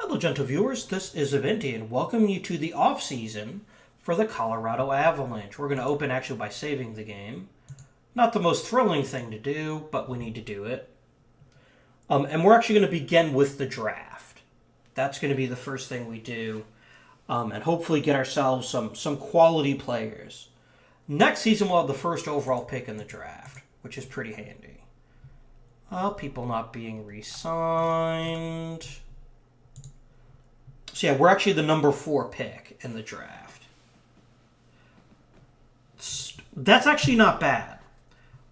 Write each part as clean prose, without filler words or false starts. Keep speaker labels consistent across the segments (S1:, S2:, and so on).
S1: Hello, gentle viewers. This is Avinti, and welcome you to the off season for the Colorado Avalanche. We're going to open actually by saving the game. Not the most thrilling thing to do, but we need to do it. And we're actually going to begin with the draft. That's going to be the first thing we do, and hopefully get ourselves some quality players. Next season, we'll have the first overall pick in the draft, which is pretty handy. People not being re-signed. So yeah, we're actually the number 4 pick in the draft. That's actually not bad.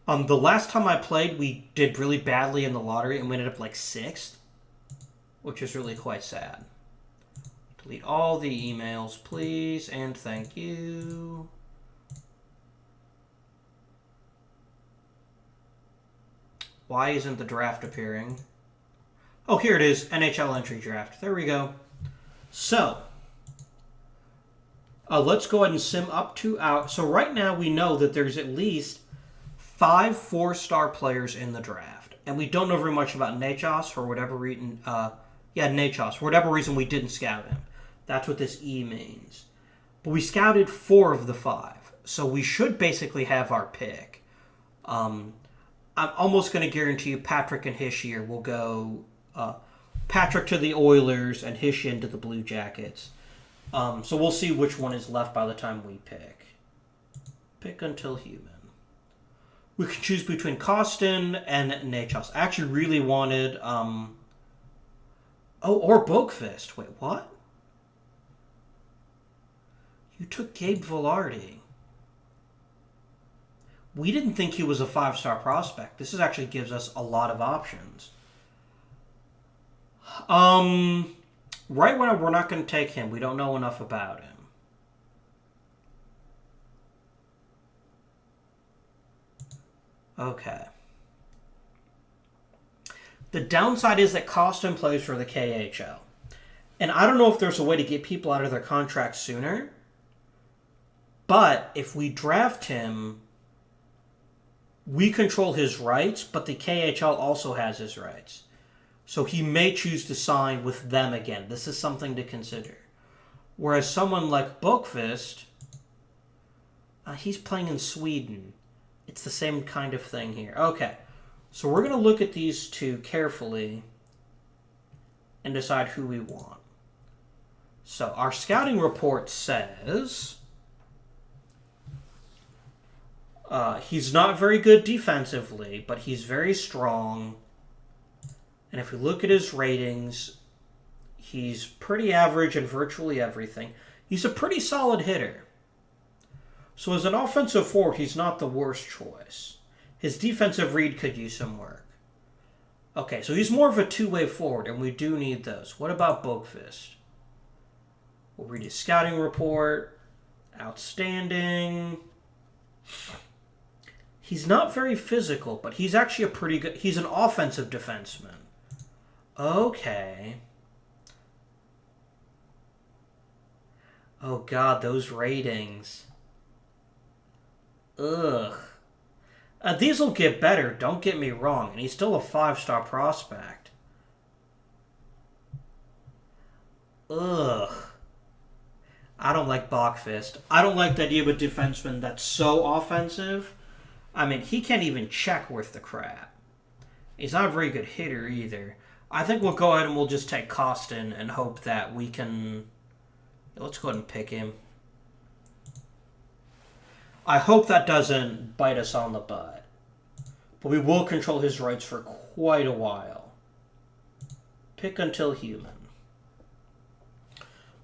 S1: The last time I played, we did really badly in the lottery and we ended up like 6th, which is really quite sad. Delete all the emails, please, and thank you. Why isn't the draft appearing? Oh, here it is, NHL entry draft. There we go. So, let's go ahead and sim up to our... So right now we know that there's at least 5 4-star players in the draft. And we don't know very much about Nachos for whatever reason. Nachos. For whatever reason we didn't scout him. That's what this E means. But we scouted 4 of the 5. So we should basically have our pick. I'm almost going to guarantee you Patrick and Hischier will go... Patrick to the Oilers and Hischier to the Blue Jackets. So we'll see which one is left by the time we pick. Pick until human. We can choose between Kostin and Nachos. I actually really wanted... or Boakfist. Wait, what? You took Gabe Velarde. We didn't think he was a 5-star prospect. This actually gives us a lot of options. Right when we're not going to take him. We don't know enough about him. Okay. The downside is that Kostin plays for the KHL. And I don't know if there's a way to get people out of their contracts sooner. But if we draft him, we control his rights, but the KHL also has his rights. So he may choose to sign with them again. This is something to consider. Whereas someone like Boakfist, he's playing in Sweden. It's the same kind of thing here. Okay, so we're going to look at these two carefully and decide who we want. So our scouting report says he's not very good defensively, but he's very strong. And if we look at his ratings, he's pretty average in virtually everything. He's a pretty solid hitter. So as an offensive forward, he's not the worst choice. His defensive read could use some work. Okay, so he's more of a two-way forward, and we do need those. What about Boakfist? We'll read his scouting report. Outstanding. He's not very physical, but he's actually a pretty good... He's an offensive defenseman. Okay. Oh god, those ratings. Ugh. These will get better, don't get me wrong, and he's still a 5-star prospect. Ugh. I don't like Boakfist. I don't like the idea of a defenseman that's so offensive. I mean, he can't even check worth the crap. He's not a very good hitter either. I think we'll go ahead and we'll just take Kostin and hope that we can... Let's go ahead and pick him. I hope that doesn't bite us on the butt. But we will control his rights for quite a while. Pick until human.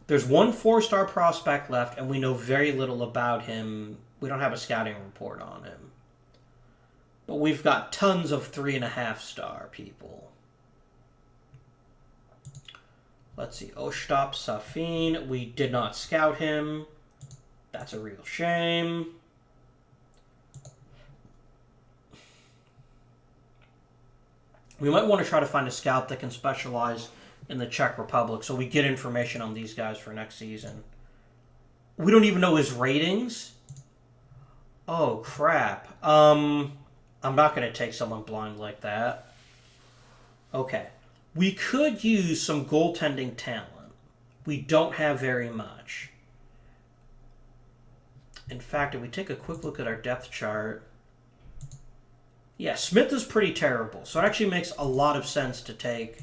S1: There's one 4-star prospect left, and we know very little about him. We don't have a scouting report on him. But we've got tons of 3.5-star people. Let's see. Ostap Safin. We did not scout him. That's a real shame. We might want to try to find a scout that can specialize in the Czech Republic so we get information on these guys for next season. We don't even know his ratings. Oh, crap. I'm not going to take someone blind like that. Okay. We could use some goaltending talent. We don't have very much. In fact, if we take a quick look at our depth chart, yeah, Smith is pretty terrible. So it actually makes a lot of sense to take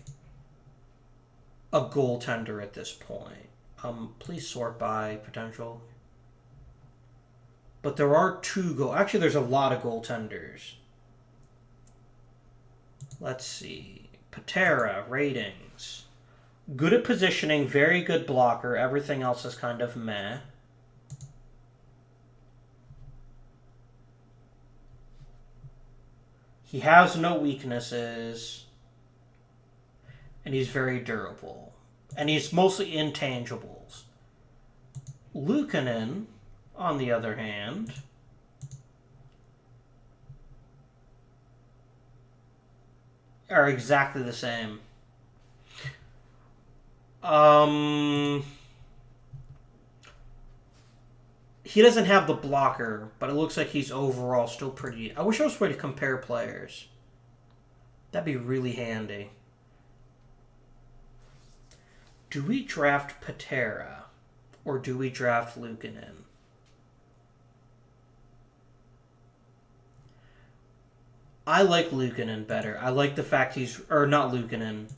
S1: a goaltender at this point. Please sort by potential. But there are actually, there's a lot of goaltenders. Let's see. Patera, ratings. Good at positioning, very good blocker. Everything else is kind of meh. He has no weaknesses. And he's very durable. And he's mostly intangibles. Luukkonen, on the other hand, are exactly the same. He doesn't have the blocker, but it looks like he's overall still pretty... I wish there was a way to compare players. That'd be really handy. Do we draft Patera or do we draft Luukkonen? I like Luukkonen better. I like the fact he's... Or not Luukkonen.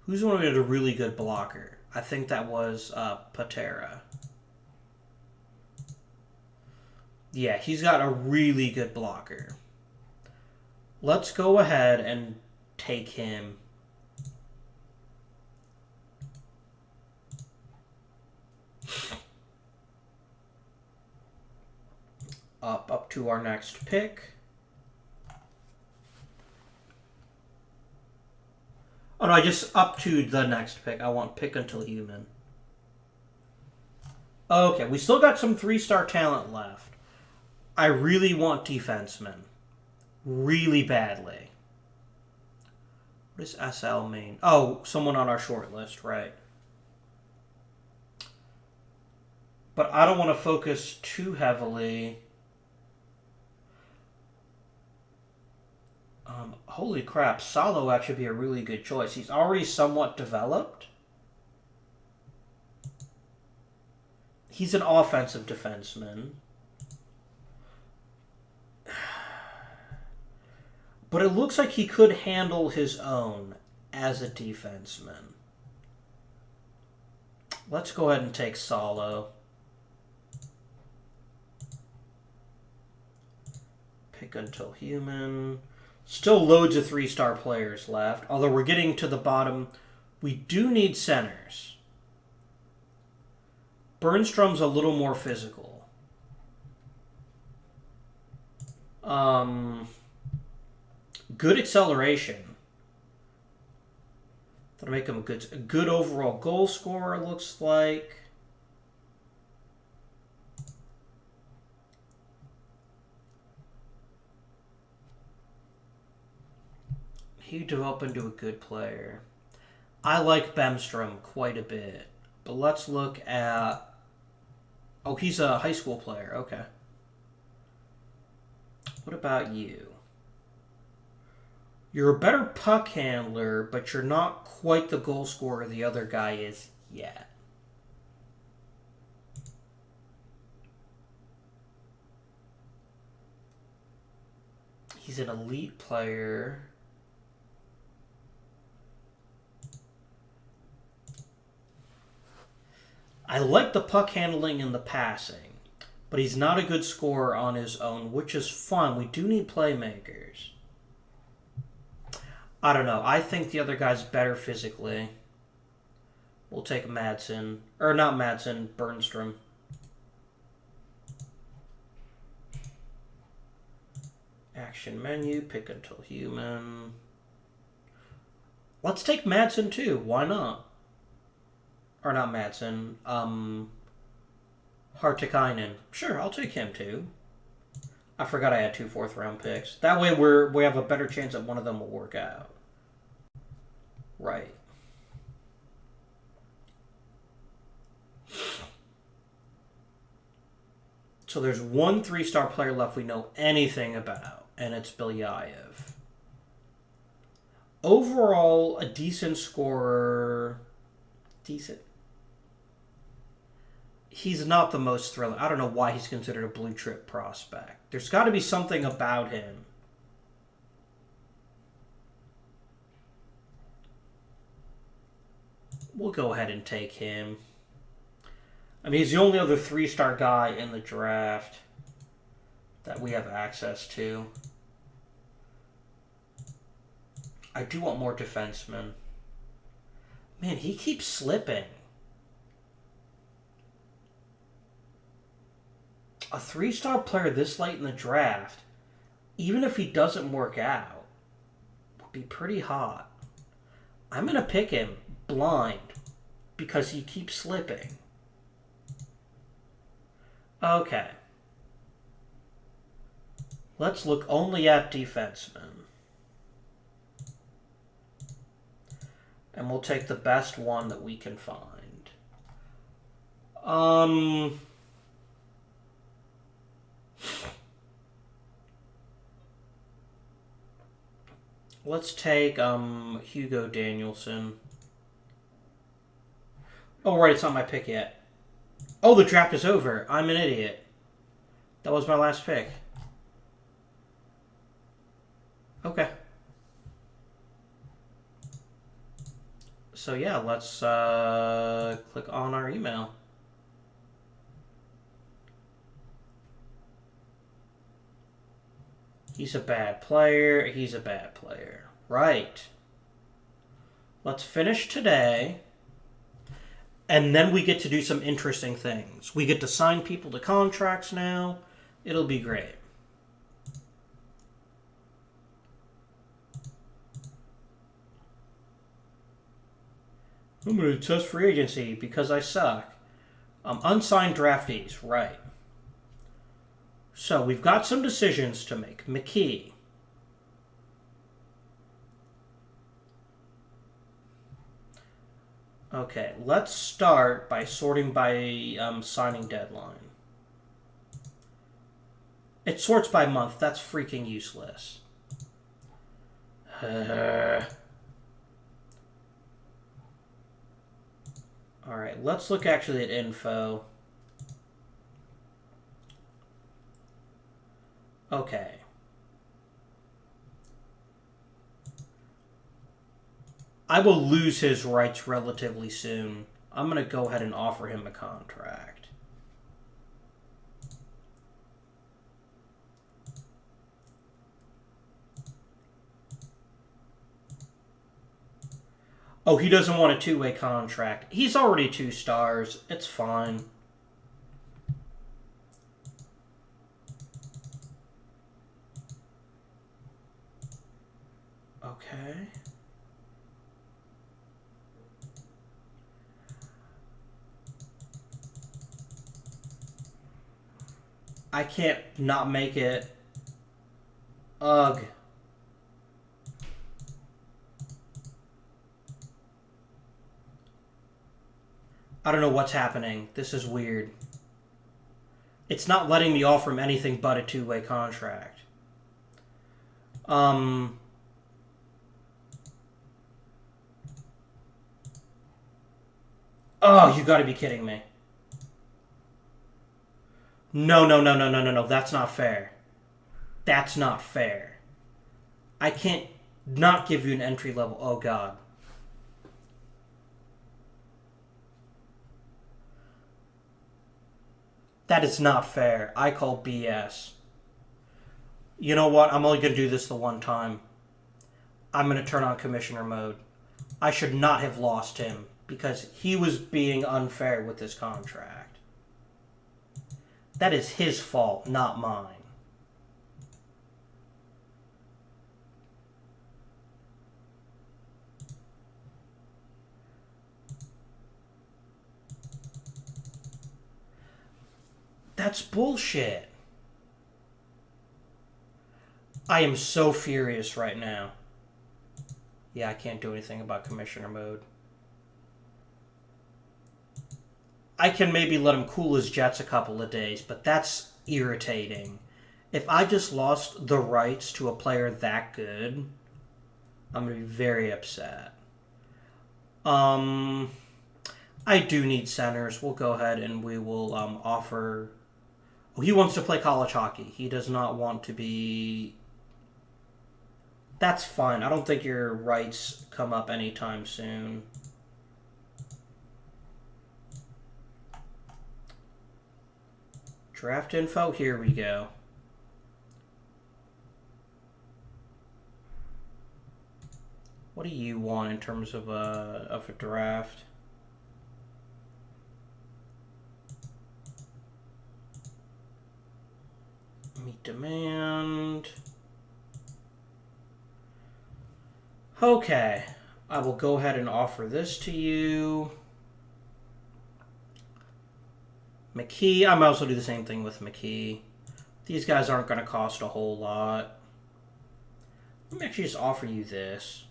S1: Who's one who had a really good blocker? I think that was Patera. Yeah, he's got a really good blocker. Let's go ahead and take him. Up to our next pick. Oh no, I just up to the next pick. I want pick until human. Okay, we still got some 3-star talent left. I really want defensemen. Really badly. What does SL mean? Oh, someone on our short list, right. But I don't want to focus too heavily. Holy crap, Salo actually be a really good choice. He's already somewhat developed. He's an offensive defenseman. But it looks like he could handle his own as a defenseman. Let's go ahead and take Salo. Pick until human. Still loads of 3-star players left. Although we're getting to the bottom. We do need centers. Burnstrom's a little more physical. Good acceleration. That'll make him a good overall goal scorer, looks like. He developed into a good player. I like Bemstrom quite a bit. But let's look at... Oh, he's a high school player. Okay. What about you? You're a better puck handler, but you're not quite the goal scorer the other guy is yet. He's an elite player. I like the puck handling and the passing, but he's not a good scorer on his own, which is fun. We do need playmakers. I don't know. I think the other guy's better physically. We'll take Madsen. Or not Madsen, Burnstrom. Action menu, pick until human. Let's take Madsen too. Why not? Or not Madsen. Hartikainen. Sure, I'll take him too. I forgot I had 2 4th-round picks. That way we have a better chance that one of them will work out. Right. So there's one 3-star player left we know anything about, and it's Belyayev. Overall, a decent scorer. Decent. He's not the most thrilling. I don't know why he's considered a blue chip prospect. There's got to be something about him. We'll go ahead and take him. I mean, he's the only other 3-star guy in the draft that we have access to. I do want more defensemen. Man, he keeps slipping. A 3-star player this late in the draft, even if he doesn't work out, would be pretty hot. I'm going to pick him blind because he keeps slipping. Okay. Let's look only at defensemen. And we'll take the best one that we can find. Let's take Hugo Danielson. Oh, right, it's not my pick yet. Oh, the draft is over. I'm an idiot. That was my last pick. Okay. So yeah, let's click on our email. He's a bad player. He's a bad player. Right. Let's finish today. And then we get to do some interesting things. We get to sign people to contracts now. It'll be great. I'm going to test free agency because I suck. Unsigned draftees, right. So we've got some decisions to make. McKee. Okay, let's start by sorting by signing deadline. It sorts by month. That's freaking useless. Alright, let's look actually at info. Okay. I will lose his rights relatively soon. I'm going to go ahead and offer him a contract. Oh, he doesn't want a two-way contract. He's already 2 stars. It's fine. Okay. I can't not make it. Ugh. I don't know what's happening. This is weird. It's not letting me offer him anything but a 2-way contract. Oh, you gotta be kidding me. No. That's not fair. That's not fair. I can't not give you an entry level. Oh, God. That is not fair. I call BS. You know what? I'm only going to do this the one time. I'm going to turn on commissioner mode. I should not have lost him because he was being unfair with this contract. That is his fault, not mine. That's bullshit. I am so furious right now. Yeah, I can't do anything about commissioner mode. I can maybe let him cool his jets a couple of days, but that's irritating. If I just lost the rights to a player that good, I'm going to be very upset. I do need centers. We'll go ahead and we will offer... Oh, he wants to play college hockey. He does not want to be... That's fine. I don't think your rights come up anytime soon. Draft info. Here we go. What do you want in terms of a draft? Meet demand. Okay. I will go ahead and offer this to you. McKee. I might also do the same thing with McKee. These guys aren't going to cost a whole lot. Let me actually just offer you this.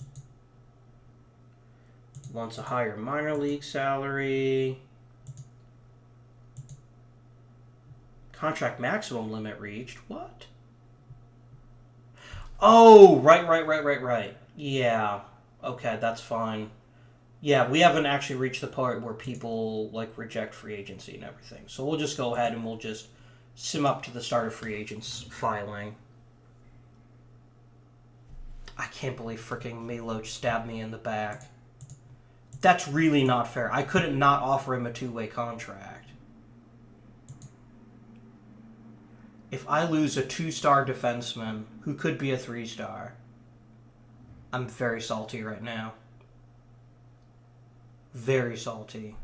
S1: Wants a higher minor league salary. Contract maximum limit reached. What? Oh, right. Yeah. Okay, that's fine. Yeah, we haven't actually reached the part where people like reject free agency and everything. So we'll just go ahead and we'll just sim up to the start of free agents filing. I can't believe freaking Miloch stabbed me in the back. That's really not fair. I couldn't not offer him a two-way contract. If I lose a 2-star defenseman who could be a 3-star, I'm very salty right now. Very salty.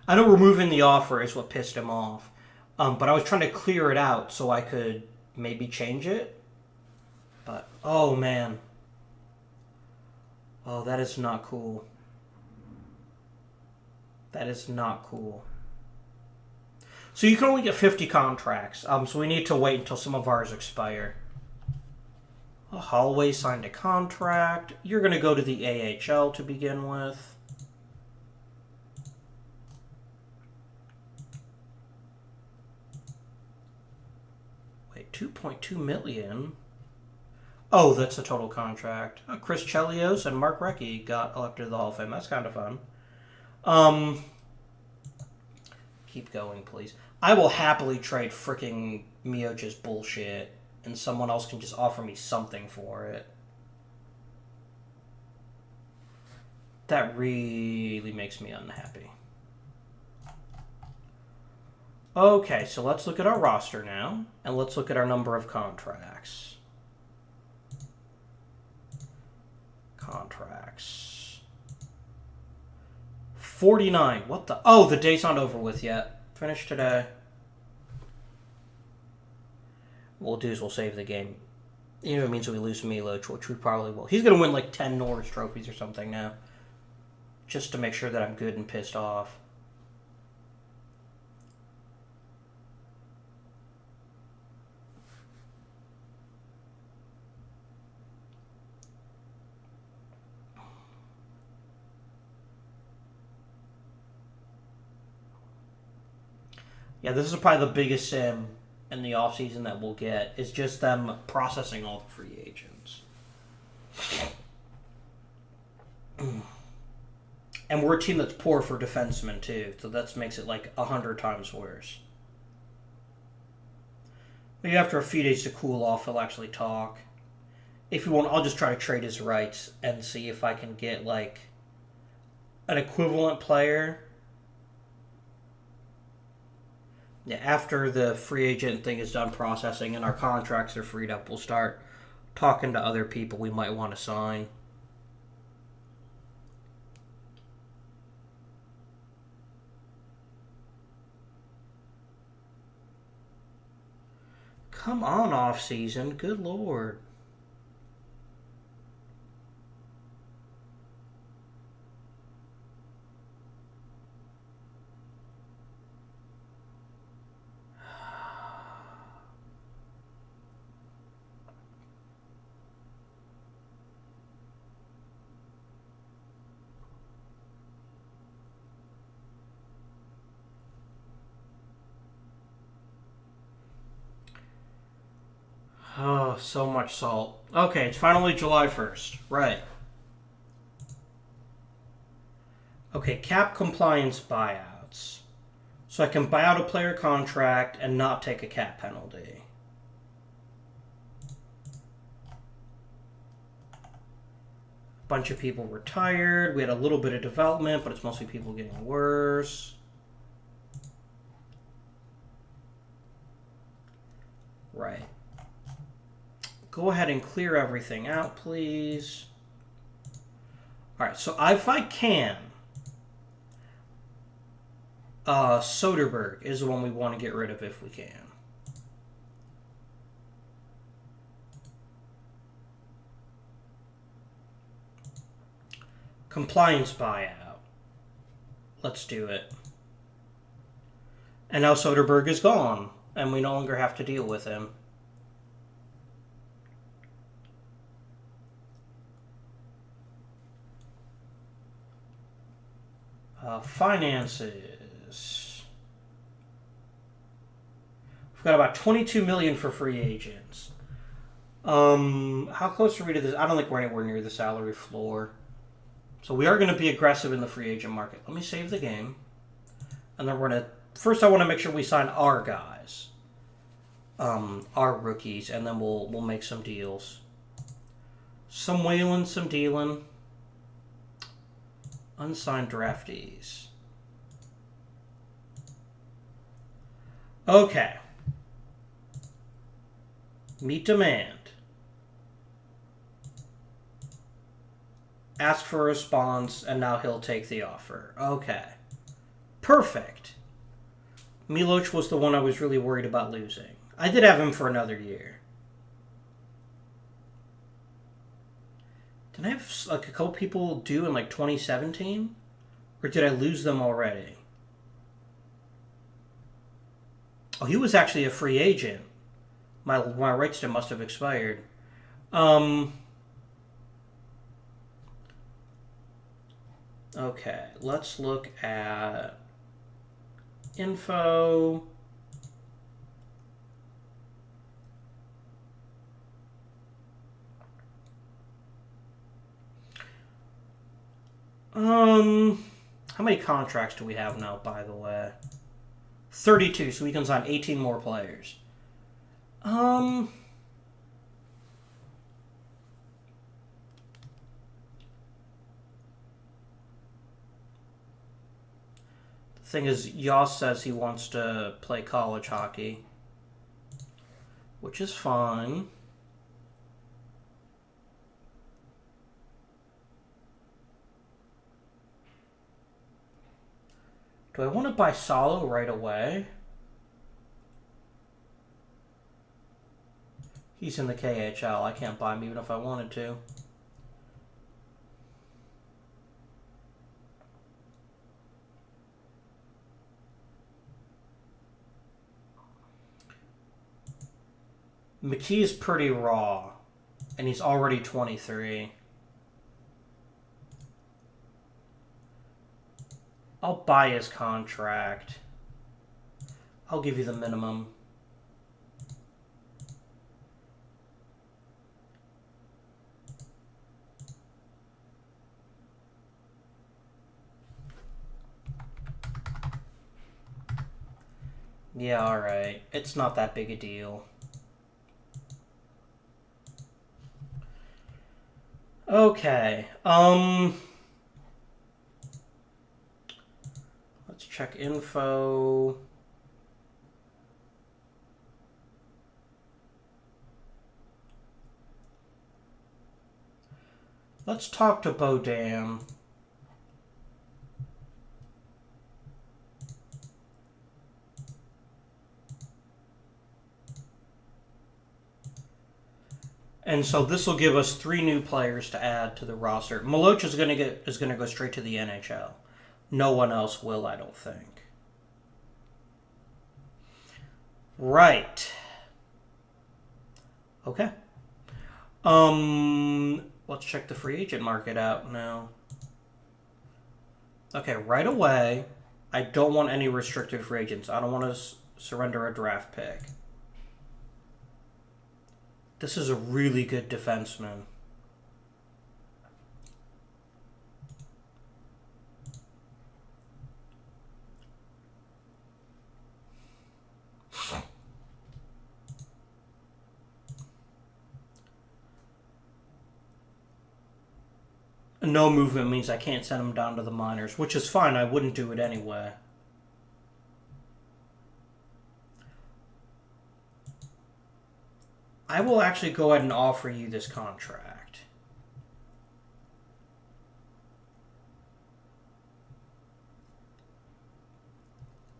S1: I know removing the offer is what pissed him off. But I was trying to clear it out so I could maybe change it. But, oh man. Oh, that is not cool. That is not cool. So you can only get 50 contracts. So we need to wait until some of ours expire. Holloway signed a contract. You're going to go to the AHL to begin with. Wait, 2.2 million? Oh, that's the total contract. Chris Chelios and Mark Recchi got elected to the Hall of Fame. That's kind of fun. Keep going, please. I will happily trade freaking Mioci's bullshit, and someone else can just offer me something for it. That really makes me unhappy. Okay, so let's look at our roster now, and let's look at our number of contracts. Contracts. 49. What the? Oh, the day's not over with yet. Finish today. What we'll do is we'll save the game. Even if it means we lose Miloch, which we probably will. He's going to win like 10 Norris trophies or something now. Just to make sure that I'm good and pissed off. Yeah, this is probably the biggest sim in the offseason that we'll get. Is just them processing all the free agents. And we're a team that's poor for defensemen, too. So that makes it like 100 times worse. Maybe after a few days to cool off, he'll actually talk. If you want, I'll just try to trade his rights and see if I can get like an equivalent player. Yeah, after the free agent thing is done processing and our contracts are freed up, we'll start talking to other people we might want to sign. Come on, off-season. Good Lord. Oh. Oh, so much salt. Okay, it's finally July 1st. Right. Okay, cap compliance buyouts. So I can buy out a player contract and not take a cap penalty. A bunch of people retired. We had a little bit of development, but it's mostly people getting worse. Right. Go ahead and clear everything out, please. All right, so if I can, Soderbergh is the one we want to get rid of if we can. Compliance buyout. Let's do it. And now Soderbergh is gone, and we no longer have to deal with him. Finances. We've got about $22 million for free agents. How close are we to this? I don't think we're anywhere near the salary floor. So we are going to be aggressive in the free agent market. Let me save the game. And then we're going to... First, I want to make sure we sign our guys. Our rookies. And then we'll make some deals. Some whaling, some dealing. Unsigned draftees. Okay. Meet demand. Ask for a response, and now he'll take the offer. Okay. Perfect. Miloš was the one I was really worried about losing. I did have him for another year. Did I have like a couple people due in like 2017? Or did I lose them already? Oh, he was actually a free agent. My rights to him must have expired. Okay, let's look at info. How many contracts do we have now, by the way? 32, so we can sign 18 more players. The thing is, Yoss says he wants to play college hockey, which is fine. Do I want to buy Salo right away? He's in the KHL. I can't buy him even if I wanted to. McKee is pretty raw, and he's already 23. I'll buy his contract. I'll give you the minimum. Yeah, alright. It's not that big a deal. Okay. Let's check info. Let's talk to Bodam. And so this will give us 3 new players to add to the roster. Miloš is going to go straight to the NHL. No one else will, I don't think. Right. Okay. Let's check the free agent market out now. Okay, right away, I don't want any restricted free agents. I don't want to surrender a draft pick. This is a really good defenseman. No movement means I can't send him down to the minors, which is fine. I wouldn't do it anyway. I will actually go ahead and offer you this contract.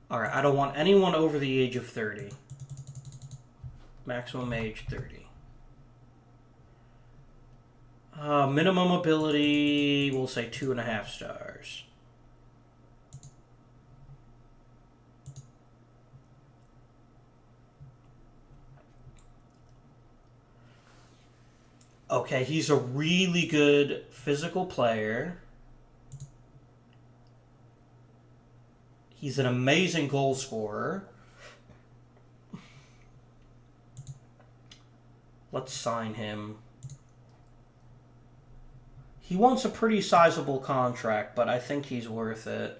S1: Alright, I don't want anyone over the age of 30. Maximum age 30. Minimum ability, we'll say 2.5 stars. Okay, he's a really good physical player. He's an amazing goal scorer. Let's sign him. He wants a pretty sizable contract, but I think he's worth it.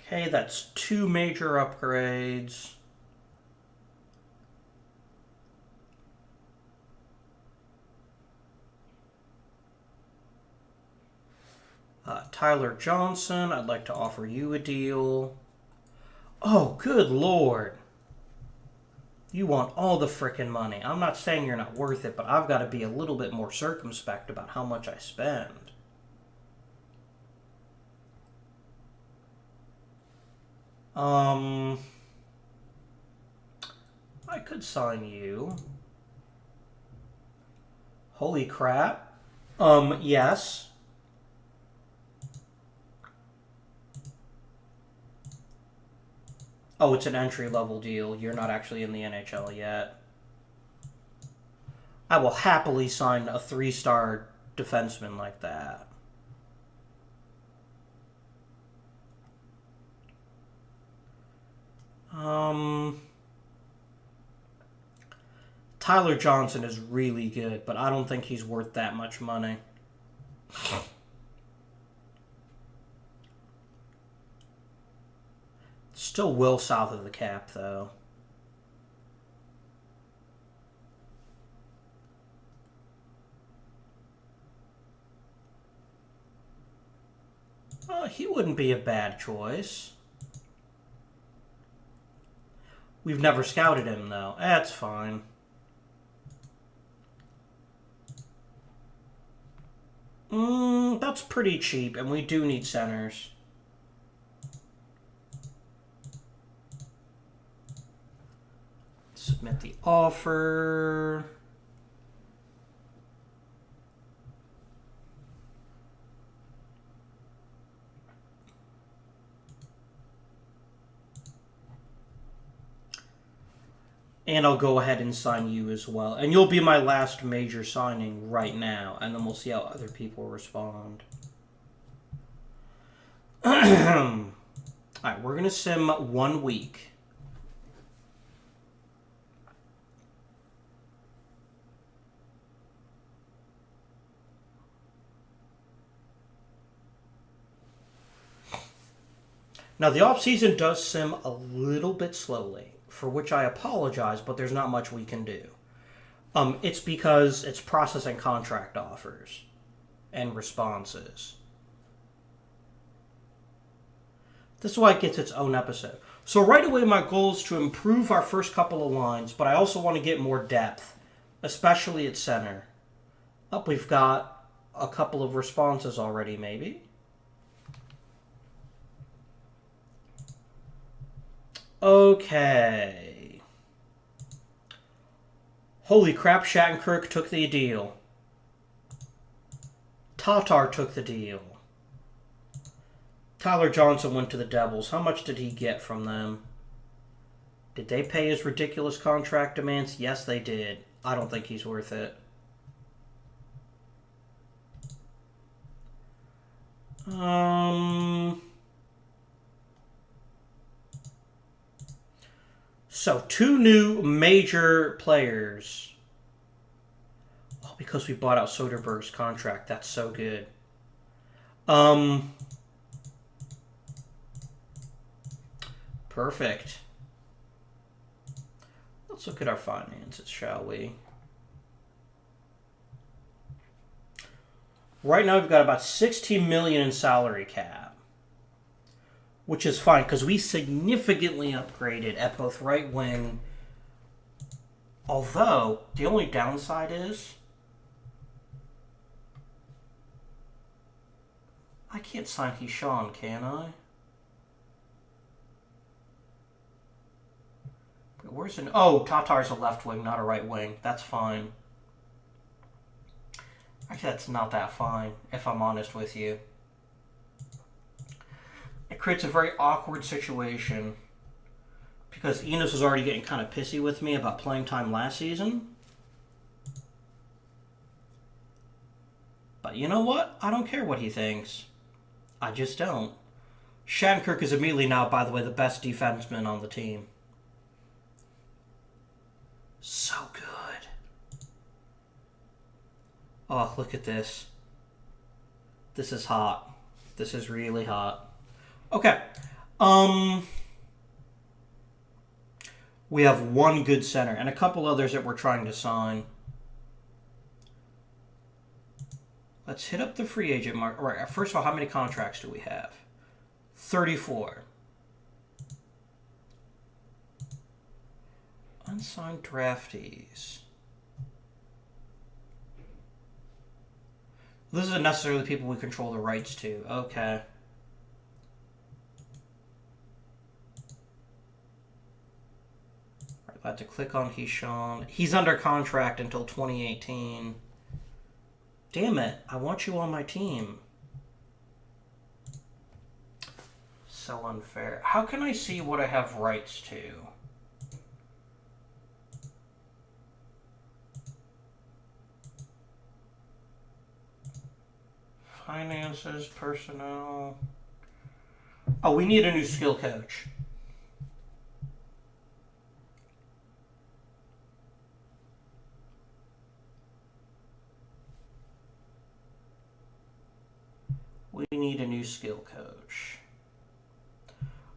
S1: Okay, that's 2 major upgrades. Tyler Johnson, I'd like to offer you a deal. Oh, good Lord. You want all the frickin' money. I'm not saying you're not worth it, but I've got to be a little bit more circumspect about how much I spend. I could sign you. Holy crap. Yes. Oh, it's an entry-level deal. You're not actually in the NHL yet. I will happily sign a 3-star defenseman like that. Tyler Johnson is really good, but I don't think he's worth that much money. Still well south of the cap, though. He wouldn't be a bad choice. We've never scouted him, though. That's fine. That's pretty cheap, and we do need centers. Submit the offer. And I'll go ahead and sign you as well. And you'll be my last major signing right now. And then we'll see how other people respond. Alright, we're going to sim 1 week. Now, the off-season does sim a little bit slowly, for which I apologize, but there's not much we can do. It's because it's processing contract offers and responses. This is why it gets its own episode. So right away, my goal is to improve our first couple of lines, but I also want to get more depth, especially at center. Up, we've got a couple of responses already, maybe. Okay. Holy crap, Shattenkirk took the deal. Tatar took the deal. Tyler Johnson went to the Devils. How much did he get from them? Did they pay his ridiculous contract demands? Yes, they did. I don't think he's worth it. So, 2 new major players. Oh, because we bought out Soderbergh's contract. That's so good. Perfect. Let's look at our finances, shall we? Right now, we've got about $16 million in salary cap, which is fine because we significantly upgraded at both right wing. Although the only downside is I can't sign Hishan, can I? Where's an... Oh, Tatar's a left wing, not a right wing. That's fine. Actually, that's not that fine, if I'm honest with you. It creates a very awkward situation because Enos was already getting kind of pissy with me about playing time last season. But you know what? I don't care what he thinks. I just don't. Shattenkirk is immediately now, by the way, the best defenseman on the team. So good. Oh, look at this. This is hot. This is really hot. Okay. We have one good center and a couple others that we're trying to sign. Let's hit up the free agent market. All right, first of all, how many contracts do we have? 34. Unsigned draftees. This isn't necessarily the people we control the rights to. Okay. Right, I have to click on Hishan. He's under contract until 2018. Damn it. I want you on my team. So unfair. How can I see what I have rights to? Finances, personnel. Oh, we need a new skill coach. We need a new skill coach.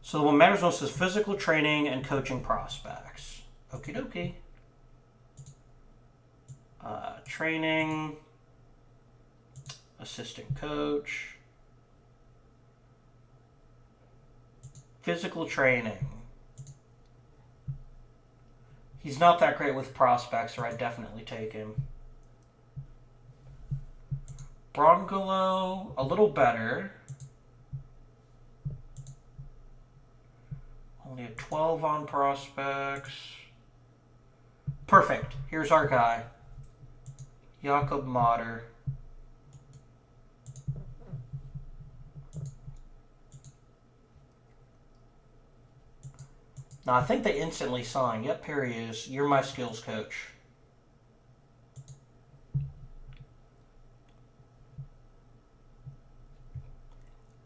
S1: So what matters most is physical training and coaching prospects. Okie dokie. Training. Assistant coach. Physical training. He's not that great with prospects, or I'd definitely take him. Brongolo, a little better. Only a 12 on prospects. Perfect. Here's our guy. Jakob Mater. Now, I think they instantly sign. Yep, here he is. You're my skills coach.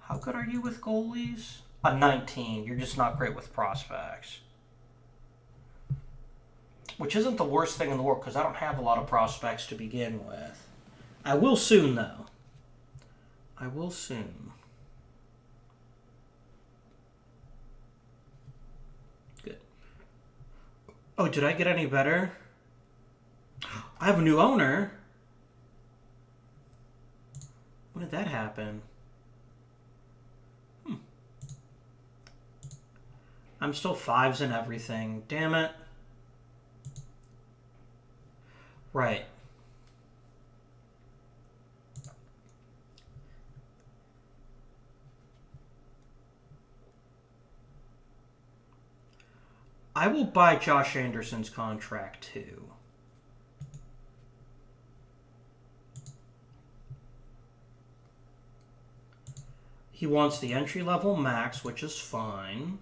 S1: How good are you with goalies? A 19. You're just not great with prospects. Which isn't the worst thing in the world, because I don't have a lot of prospects to begin with. I will soon, though. I will soon. Good. Oh, did I get any better? I have a new owner. When did that happen? I'm still 5s and everything. Damn it. Right. I will buy Josh Anderson's contract too. He wants the entry-level max, which is fine.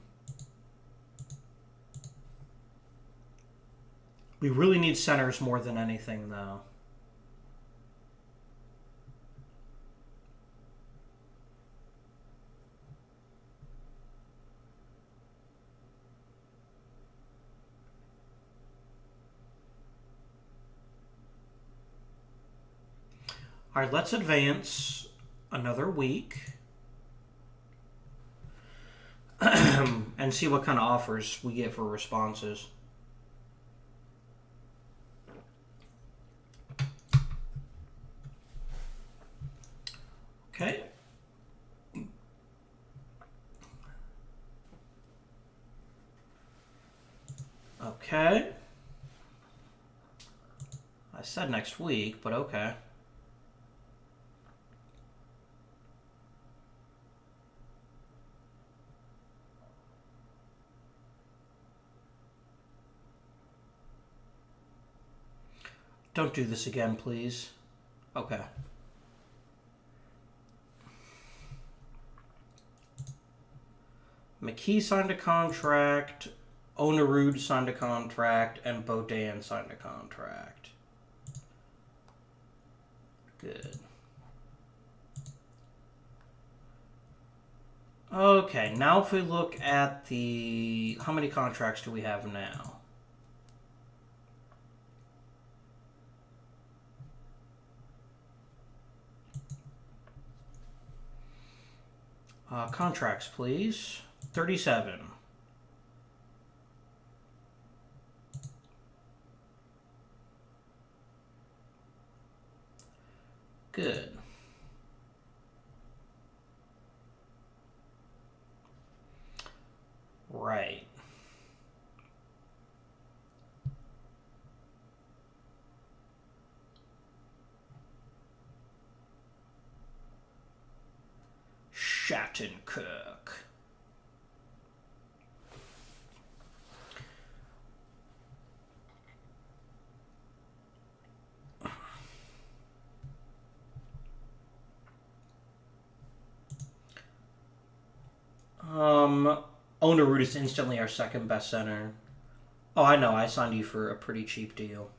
S1: We really need centers more than anything, though. All right, let's advance another week and see what kind of offers we get for responses. Okay. Okay. I said next week, but okay. Don't do this again, please. Okay. McKee signed a contract, Onerud signed a contract, and Beaudin signed a contract. Good. Okay, now if we look at the... How many contracts do we have now? Contracts, please. 37. Good. Right. Shattenkirk. Onerud is instantly our second best center. Oh, I know. I signed you for a pretty cheap deal.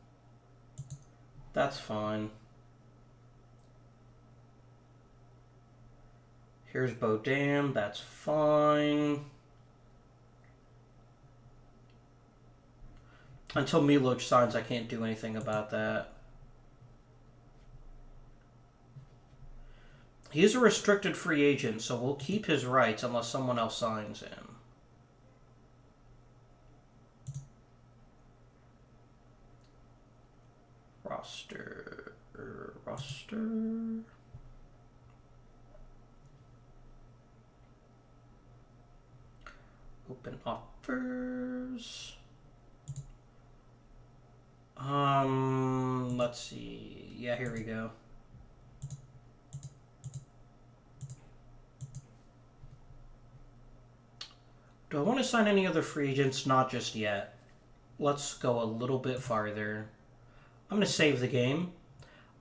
S1: That's fine. Here's Beaudin. That's fine. Until Miloc signs, I can't do anything about that. He's a restricted free agent, so we'll keep his rights unless someone else signs him. Roster. Open offers. Let's see. Yeah, here we go. Do I want to sign any other free agents? Not just yet. Let's go a little bit farther. I'm going to save the game.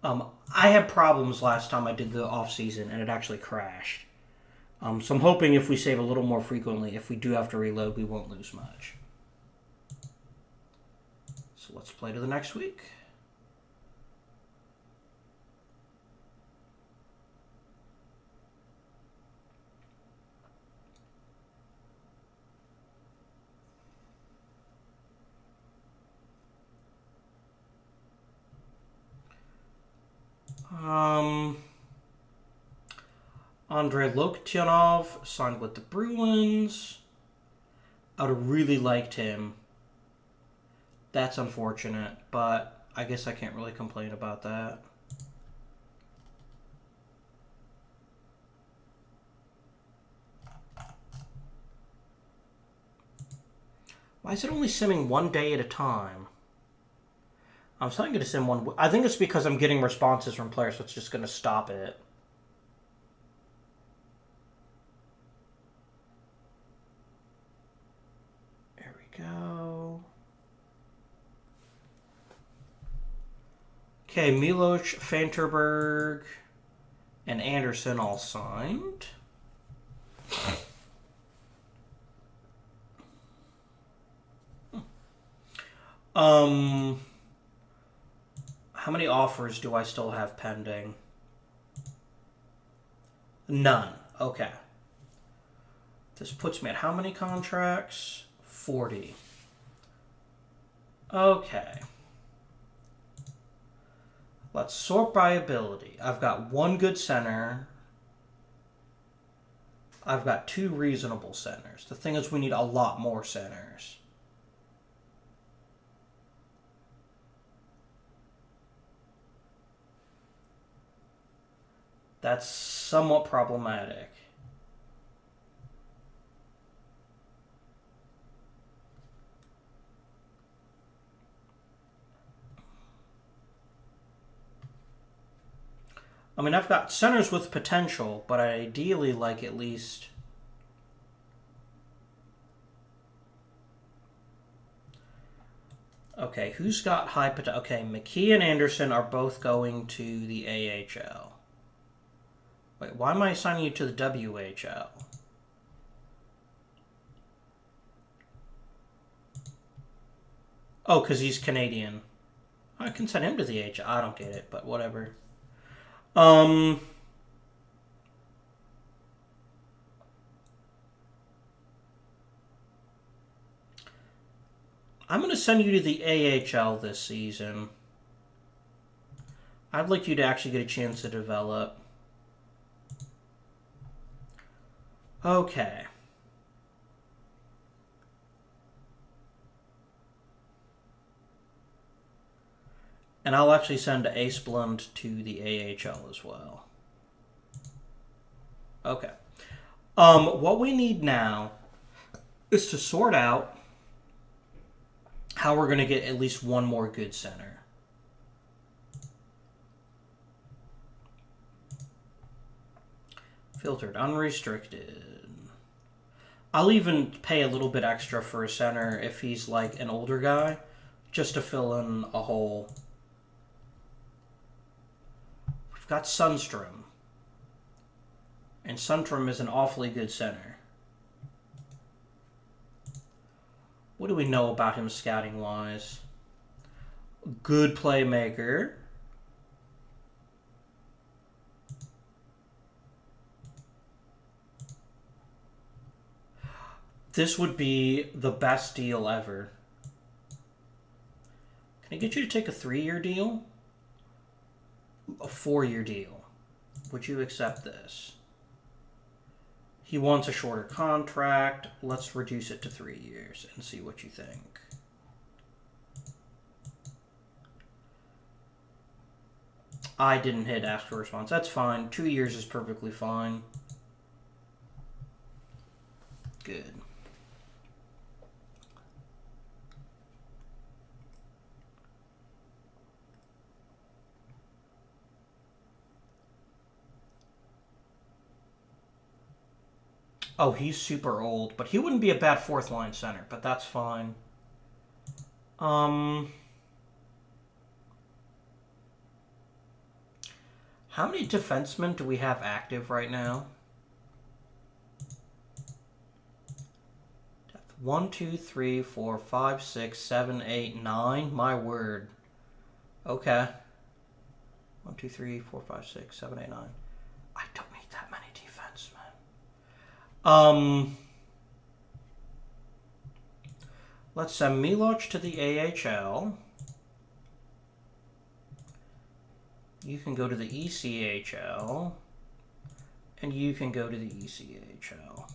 S1: I had problems last time I did the off-season, and it actually crashed. So I'm hoping if we save a little more frequently, if we do have to reload, we won't lose much. So let's play to the next week. Andrei Loktionov signed with the Bruins. I would have really liked him. That's unfortunate, but I guess I can't really complain about that. Why is it only simming 1 day at a time? I'm starting to sim one. I think it's because I'm getting responses from players, so it's just going to stop it. There we go. Okay, Miloc, Fanterberg, and Anderson all signed. How many offers do I still have pending? None. Okay. This puts me at how many contracts? 40. Okay. Let's sort by ability. I've got one good center. I've got two reasonable centers. The thing is, we need a lot more centers. That's somewhat problematic. I mean, I've got centers with potential, but I ideally like at least... Okay, who's got high potential? Okay, McKee and Anderson are both going to the AHL. Wait, why am I assigning you to the WHL? Oh, because he's Canadian. I can send him to the AHL. I don't get it, but whatever. I'm going to send you to the AHL this season. I'd like you to actually get a chance to develop. Okay. And I'll actually send Ace Blund to the AHL as well. Okay. What we need now is to sort out how we're going to get at least one more good center. Filtered, unrestricted. I'll even pay a little bit extra for a center if he's like an older guy, just to fill in a hole. We've got Sundstrom. And Sundstrom is an awfully good center. What do we know about him scouting-wise? Good playmaker. This would be the best deal ever. Can I get you to take a 3-year deal? A 4-year deal. Would you accept this? He wants a shorter contract. Let's reduce it to 3 years and see what you think. I didn't hit ask for response. That's fine. 2 years is perfectly fine. Good. Oh, he's super old, but he wouldn't be a bad fourth line center, but that's fine. How many defensemen do we have active right now? 1, 2, 3, 4, 5, 6, 7, 8, 9. My word. Okay. 1, 2, 3, 4, 5, 6, 7, 8, 9. I don't need that many defensemen. Let's send Miloch to the AHL. You can go to the ECHL. And you can go to the ECHL.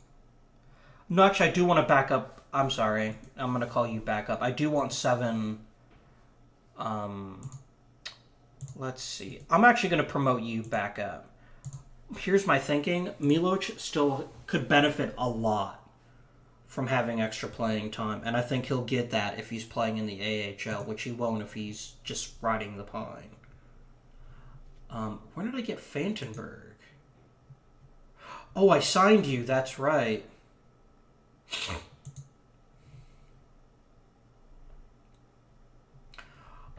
S1: No, actually, I do want to back up. I'm sorry. I'm going to call you back up. I do want 7. Let's see. I'm actually going to promote you back up. Here's my thinking. Miloch still could benefit a lot from having extra playing time. And I think he'll get that if he's playing in the AHL, which he won't if he's just riding the pine. Where did I get Fantenberg? Oh, I signed you. That's right.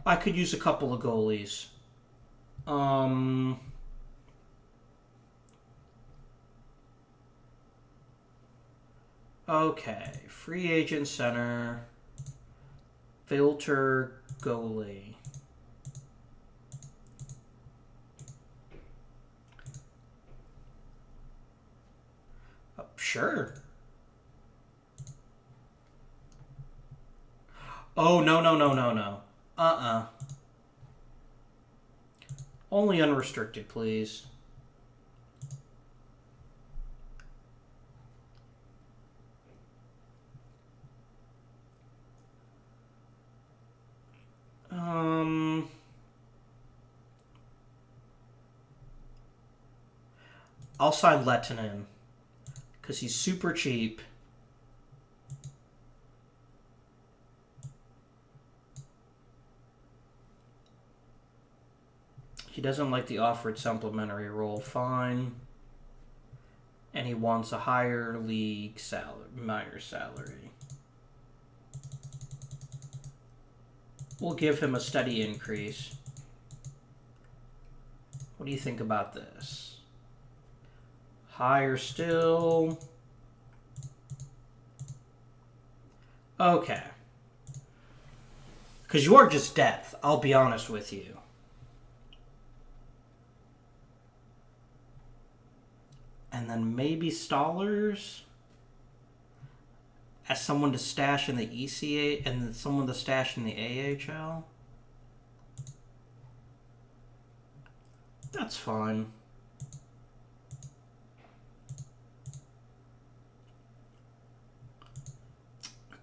S1: I could use a couple of goalies. Okay, free agent center, filter goalie. Sure. Oh, no. Only unrestricted, please. I'll sign Lettinen because he's super cheap. He doesn't like the offered supplementary role. Fine. And he wants a higher league salary, minor salary. We'll give him a steady increase. What do you think about this? Higher still. Okay. Because you are just depth, I'll be honest with you. And then maybe Stallers as someone to stash in the ECA and then someone to stash in the AHL. That's fine.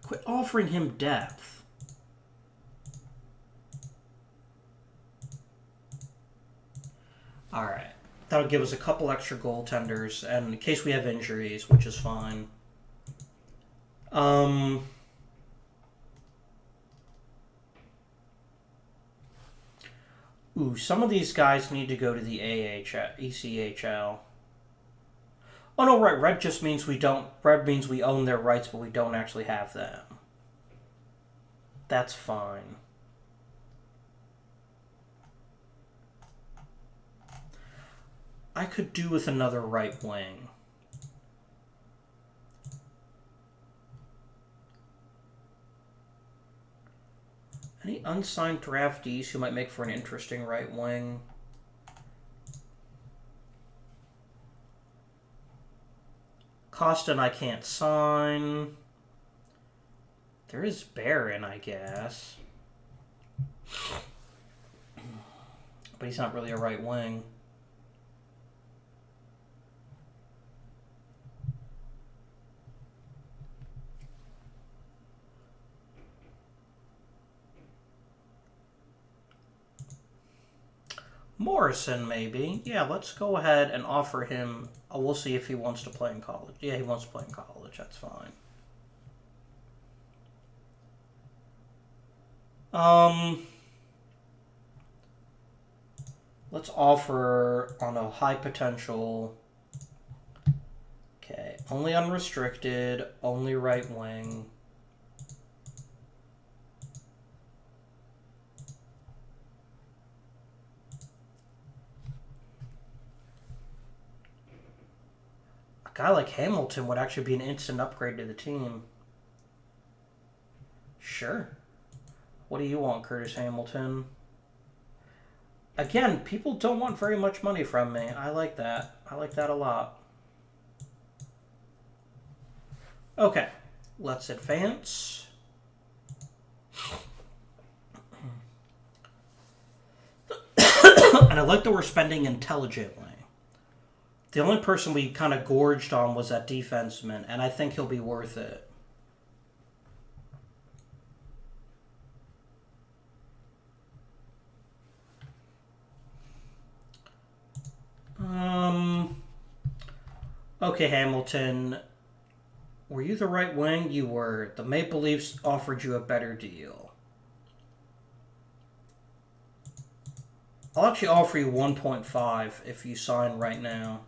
S1: Quit offering him depth. All right. That'll give us a couple extra goaltenders, and in case we have injuries, which is fine. Ooh, some of these guys need to go to the ECHL. Oh no, right. Red just means we don't. Red means we own their rights, but we don't actually have them. That's fine. I could do with another right wing. Any unsigned draftees who might make for an interesting right wing? Costin I can't sign. There is Barron, I guess. But he's not really a right wing. Morrison, maybe. Yeah, let's go ahead and offer him. We'll see if he wants to play in college. Yeah, he wants to play in college. That's fine. Let's offer on a high potential. Okay, only unrestricted, only right wing. A guy like Hamilton would actually be an instant upgrade to the team. Sure. What do you want, Curtis Hamilton? Again, people don't want very much money from me. I like that. I like that a lot. Okay, let's advance. And I like that we're spending intelligently. The only person we kind of gorged on was that defenseman, and I think he'll be worth it. Okay, Hamilton. Were you the right wing? You were. The Maple Leafs offered you a better deal. I'll actually offer you 1.5 if you sign right now.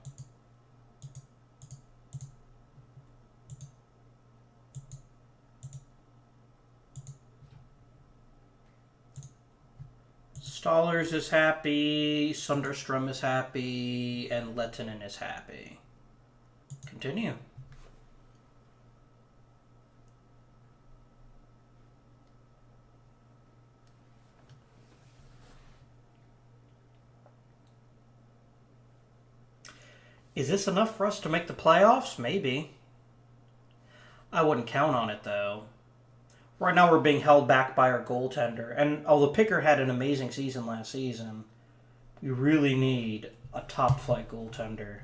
S1: Stallers is happy, Sunderstrom is happy, and Lettinen is happy. Continue. Is this enough for us to make the playoffs? Maybe. I wouldn't count on it, though. Right now we're being held back by our goaltender. And although Picker had an amazing season last season, You really need a top-flight goaltender.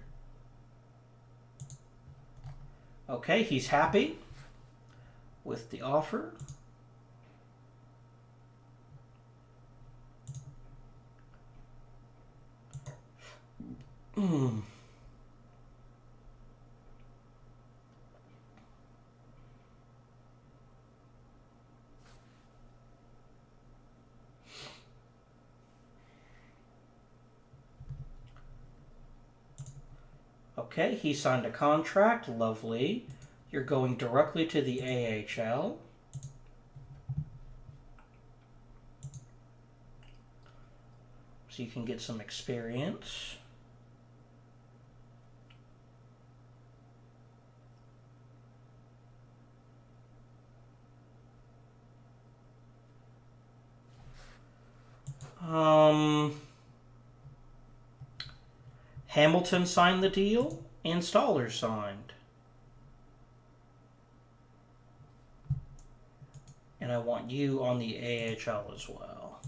S1: Okay, he's happy with the offer. Okay, he signed a contract. Lovely. You're going directly to the AHL. So you can get some experience. Hamilton signed the deal, and Stoller signed. And I want you on the AHL as well.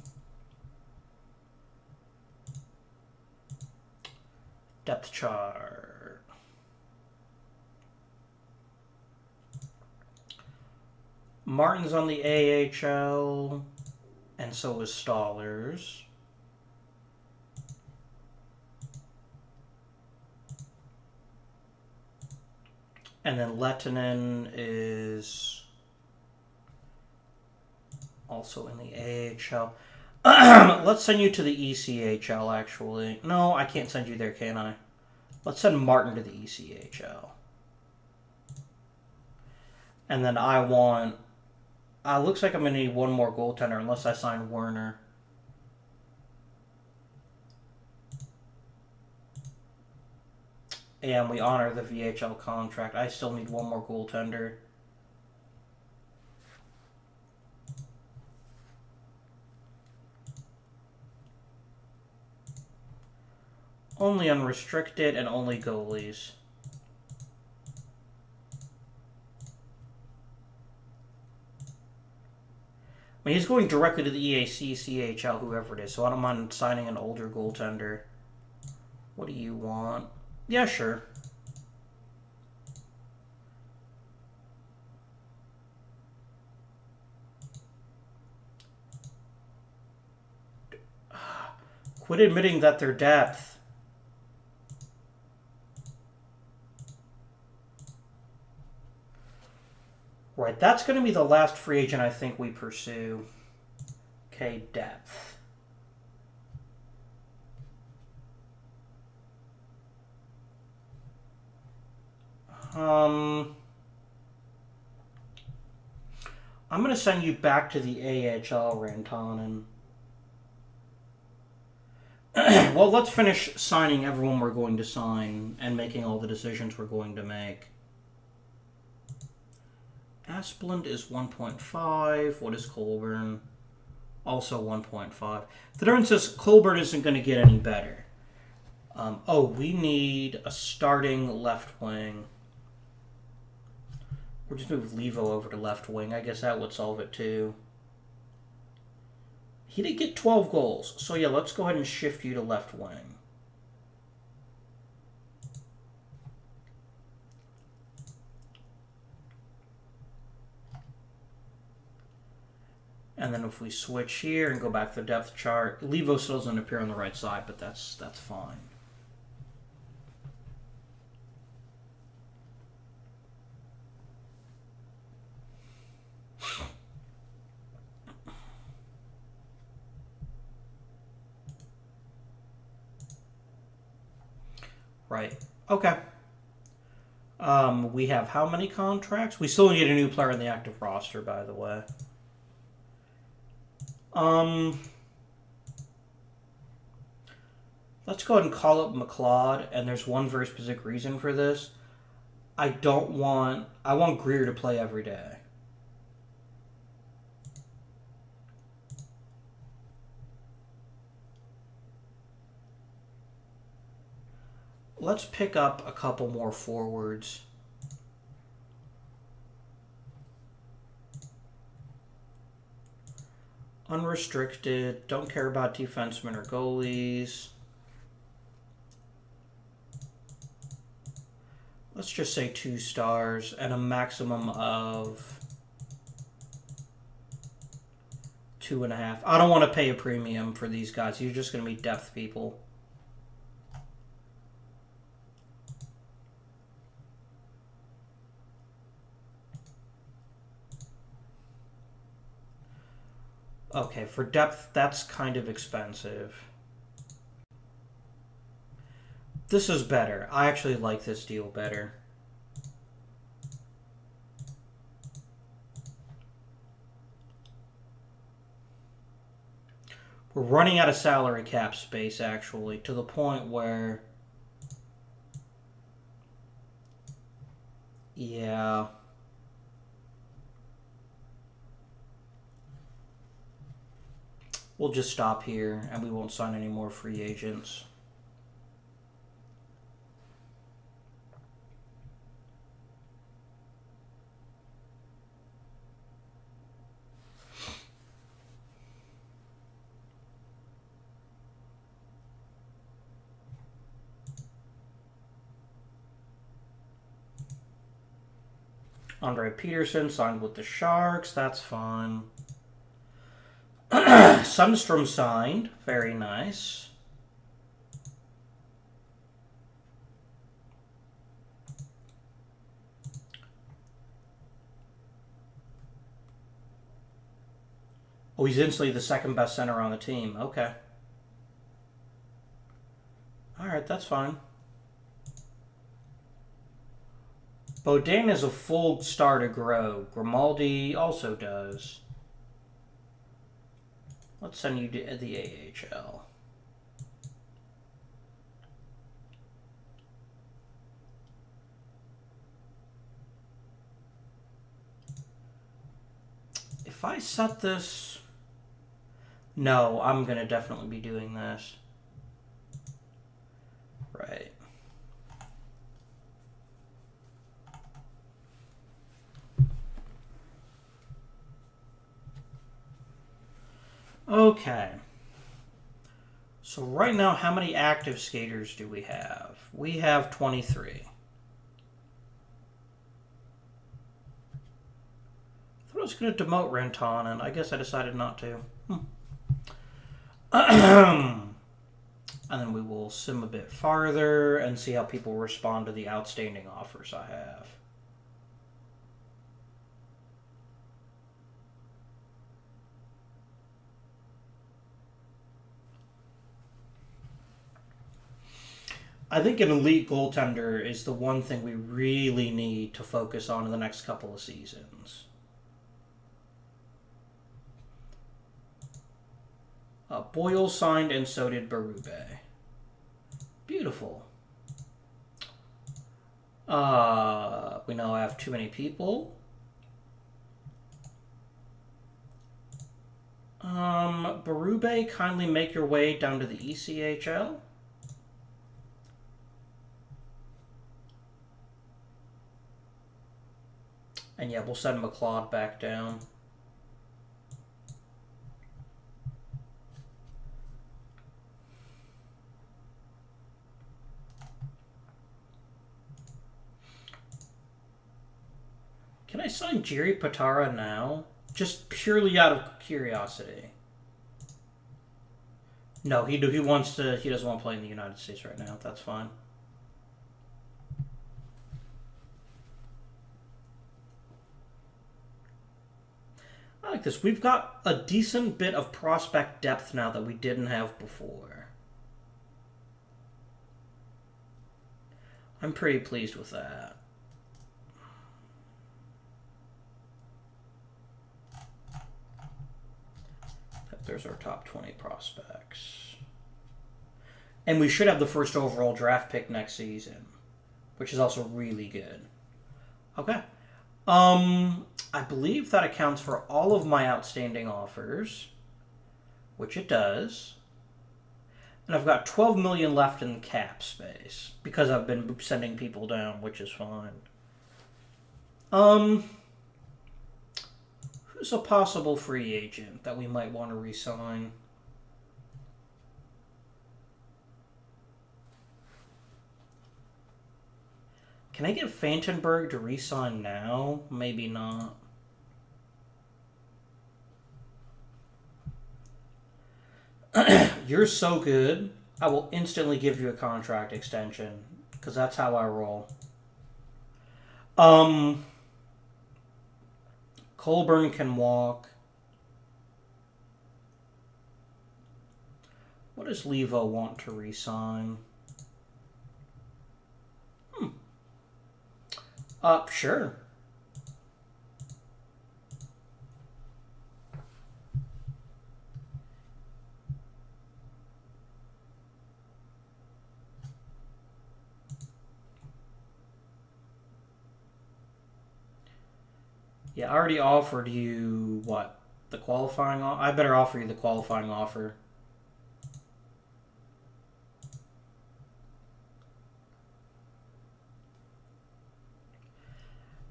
S1: Depth chart. Martin's on the AHL, and so is Stoller's. And then Lehtinen is also in the AHL. Let's send you to the ECHL, actually. No, I can't send you there, can I? Let's send Martin to the ECHL. And then I want... looks like I'm going to need one more goaltender unless I sign Werner. And we honor the VHL contract. I still need one more goaltender. Only unrestricted and only goalies. I mean, he's going directly to the EAC, CHL, whoever it is, so I don't mind signing an older goaltender. What do you want? Yeah, sure. Quit admitting that they're depth. Right, that's going to be the last free agent I think we pursue. Okay, depth. I'm going to send you back to the AHL, Rantanen. Well, let's finish signing everyone we're going to sign and making all the decisions we're going to make. Asplund is 1.5. What is Colburn? Also 1.5. The difference is Colburn isn't going to get any better. We need a starting left wing. We'll just move Levo over to left wing. I guess that would solve it too. He did get 12 goals. So yeah, let's go ahead and shift you to left wing. And then if we switch here and go back to the depth chart, Levo still doesn't appear on the right side, but that's fine. Right. Okay. We have how many contracts? We still need a new player in the active roster, by the way. Let's go ahead and call up McLeod, and there's one very specific reason for this. I want Greer to play every day. Let's pick up a couple more forwards. Unrestricted. Don't care about defensemen or goalies. let's just say 2 stars and a maximum of 2.5. I don't want to pay a premium for these guys. You're just going to be depth people. Okay, for depth, that's kind of expensive. This is better. I actually like this deal better. We're running out of salary cap space, actually, to the point where... Yeah... We'll just stop here, and we won't sign any more free agents. Andre Peterson signed with the Sharks. That's fun. Sundstrom signed. Very nice. Oh, he's instantly the second best center on the team. Okay. Alright, that's fine. Bodine is a full star to grow. Grimaldi also does. Let's send you to the AHL. If I set this... No, I'm going to definitely be doing this. Right. Okay. So right now, how many active skaters do we have? We have 23. I thought I was going to demote Rantanen. I guess I decided not to. And then we will sim a bit farther and see how people respond to the outstanding offers I have. I think an elite goaltender is the one thing we really need to focus on in the next couple of seasons. Boyle signed, and so did Berube. Beautiful. We now have too many people. Berube, kindly make your way down to the ECHL. And yeah, we'll send McLeod back down. Can I sign Jiri Patara now? Just purely out of curiosity. No, he wants to. He doesn't want to play in the United States right now. That's fine. I like this. We've got a decent bit of prospect depth now that we didn't have before. I'm pretty pleased with that. There's our top 20 prospects. And we should have the first overall draft pick next season, which is also really good. Okay. I believe that accounts for all of my outstanding offers, which it does. And I've got 12 million left in cap space because I've been sending people down, which is fine. Who's a possible free agent that we might want to re-sign? Can I get Fantenberg to re-sign now? Maybe not. You're so good. I will instantly give you a contract extension because that's how I roll. Colburn can walk. What does Levo want to re-sign? Sure. Yeah, I already offered you, what? The qualifying offer? I better offer you the qualifying offer.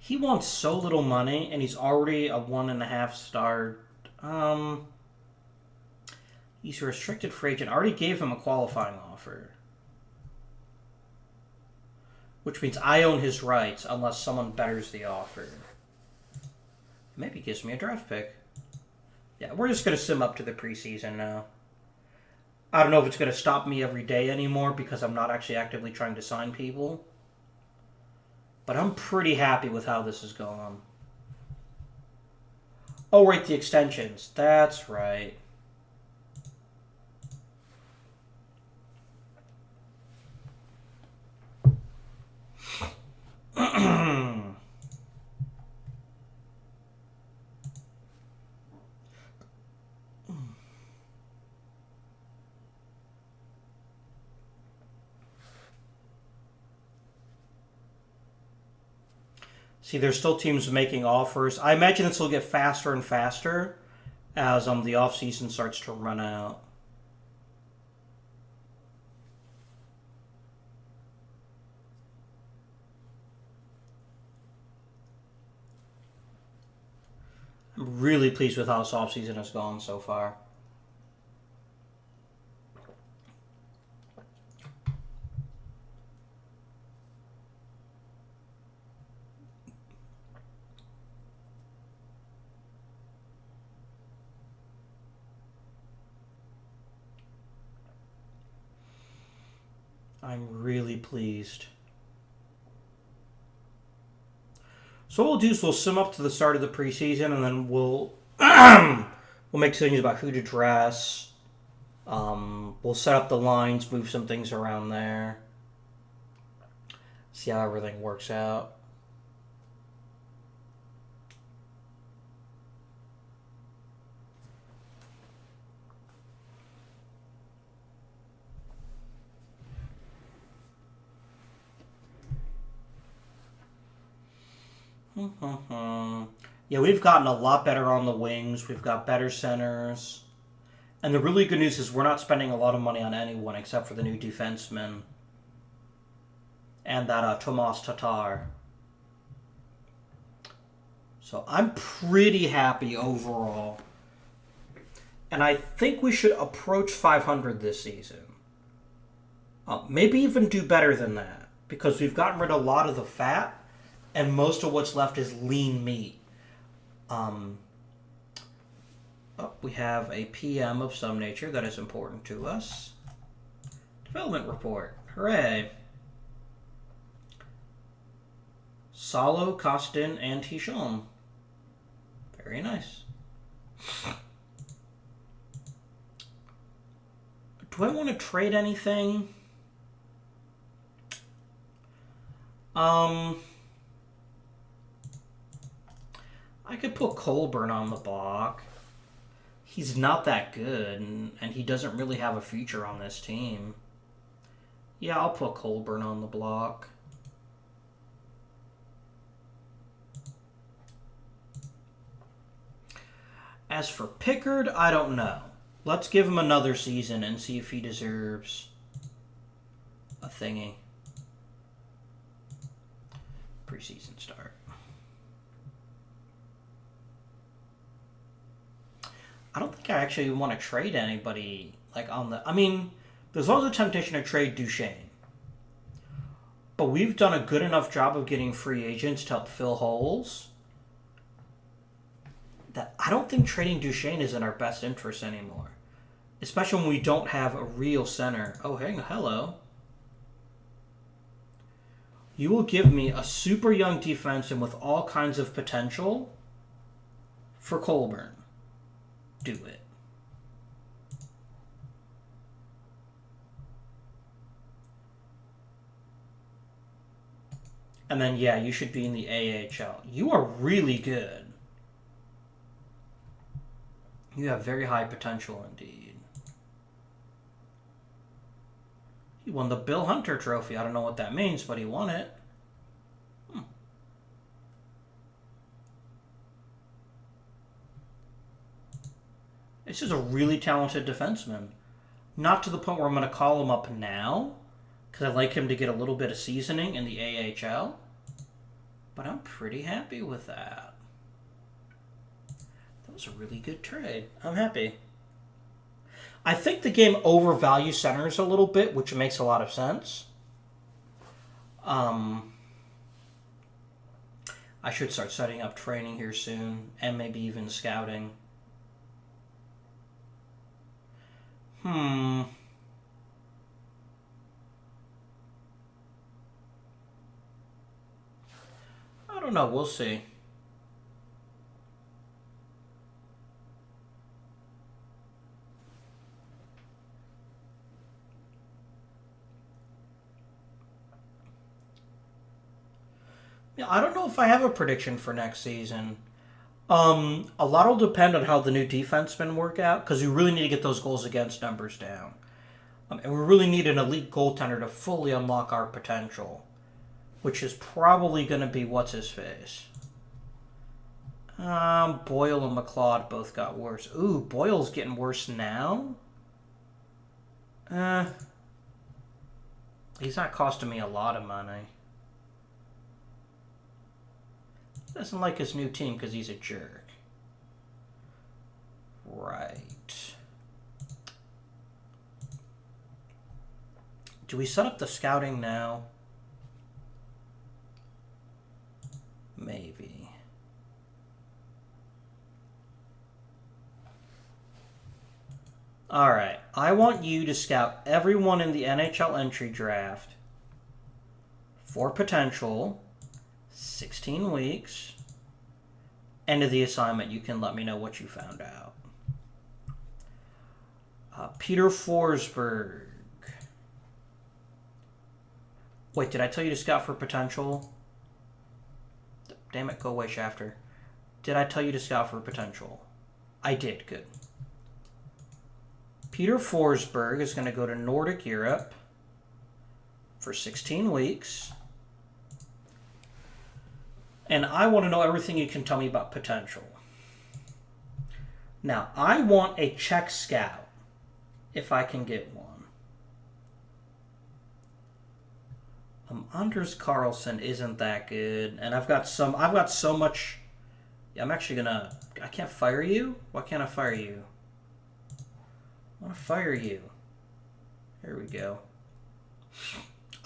S1: He wants so little money, and he's already a 1.5 star. He's a restricted free agent. I already gave him a qualifying offer. Which means I own his rights unless someone betters the offer. Maybe gives me a draft pick. Yeah, we're just going to sim up to the preseason now. I don't know if it's going to stop me every day anymore because I'm not actually actively trying to sign people. But I'm pretty happy with how this is going. Oh, right, the extensions. That's right. See, there's still teams making offers. I imagine this will get faster and faster as the offseason starts to run out. I'm really pleased with how this offseason has gone so far. I'm really pleased. So what we'll do is we'll sim up to the start of the preseason, and then we'll we'll make decisions about who to dress. We'll set up the lines, move some things around there, see how everything works out. Yeah, we've gotten a lot better on the wings. We've got better centers. And the really good news is we're not spending a lot of money on anyone except for the new defenseman. And that Tomas Tatar. So I'm pretty happy overall. And I think we should approach 500 this season. Maybe even do better than that. Because we've gotten rid of a lot of the fat. And most of what's left is lean meat. We have a PM of some nature that is important to us. Development report. Hooray. Salo, Kostin, and Hisham. Very nice. Do I want to trade anything? I could put Colburn on the block. He's not that good, and he doesn't really have a future on this team. Yeah, I'll put Colburn on the block. As for Pickard, I don't know. Let's give him another season and see if he deserves a thingy. Preseason start. I don't think I actually want to trade anybody like on the. I mean, there's always a temptation to trade Duchesne. But we've done a good enough job of getting free agents to help fill holes that I don't think trading Duchesne is in our best interest anymore. Especially when we don't have a real center. Oh, hey, hello. You will give me a super young defenseman with all kinds of potential for Colburn. Do it. And then, yeah, you should be in the AHL. You are really good. You have very high potential indeed. He won the Bill Hunter Trophy. I don't know what that means, but he won it. This is a really talented defenseman. Not to the point where I'm going to call him up now, because I'd like him to get a little bit of seasoning in the AHL. But I'm pretty happy with that. That was a really good trade. I'm happy. I think the game overvalues centers a little bit, which makes a lot of sense. I should start setting up training here soon, and maybe even scouting. I don't know. We'll see. Yeah, I don't know if I have a prediction for next season. A lot will depend on how the new defensemen work out, because we really need to get those goals against numbers down. And we really need an elite goaltender to fully unlock our potential, which is probably going to be what's-his-face. Boyle and McLeod both got worse. Ooh, Boyle's getting worse now? He's not costing me a lot of money. Doesn't like his new team because he's a jerk. Right. Do we set up the scouting now? Maybe. Alright. I want you to scout everyone in the NHL entry draft for potential. 16 weeks. End of the assignment, you can let me know what you found out. Peter Forsberg. Wait, did I tell you to scout for potential? Damn it, go away, Shafter. Did I tell you to scout for potential? I did, good. Peter Forsberg is going to go to Nordic Europe for 16 weeks. And I want to know everything you can tell me about potential. Now, I want a Czech scout, if I can get one. Anders Carlson isn't that good, and I've got so much. Yeah, I'm actually gonna. I can't fire you. Why can't I fire you? I want to fire you. Here we go.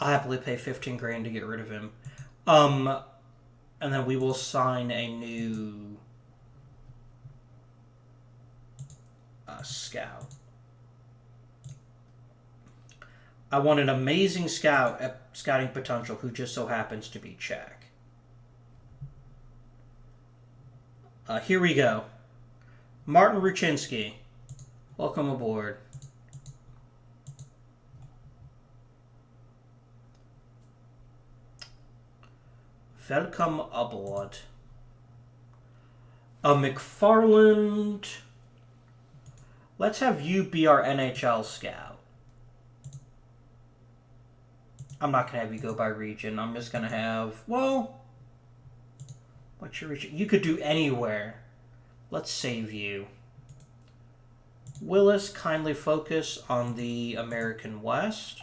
S1: I'll happily pay 15 grand to get rid of him. And then we will sign a new scout. I want an amazing scout at scouting potential who just so happens to be Czech. Here we go. Martin Ruchinski. Welcome aboard. Welcome aboard. McFarland. Let's have you be our NHL scout. I'm not going to have you go by region. I'm just going to have, well, what's your region? You could do anywhere. Let's save you. Willis, kindly focus on the American West.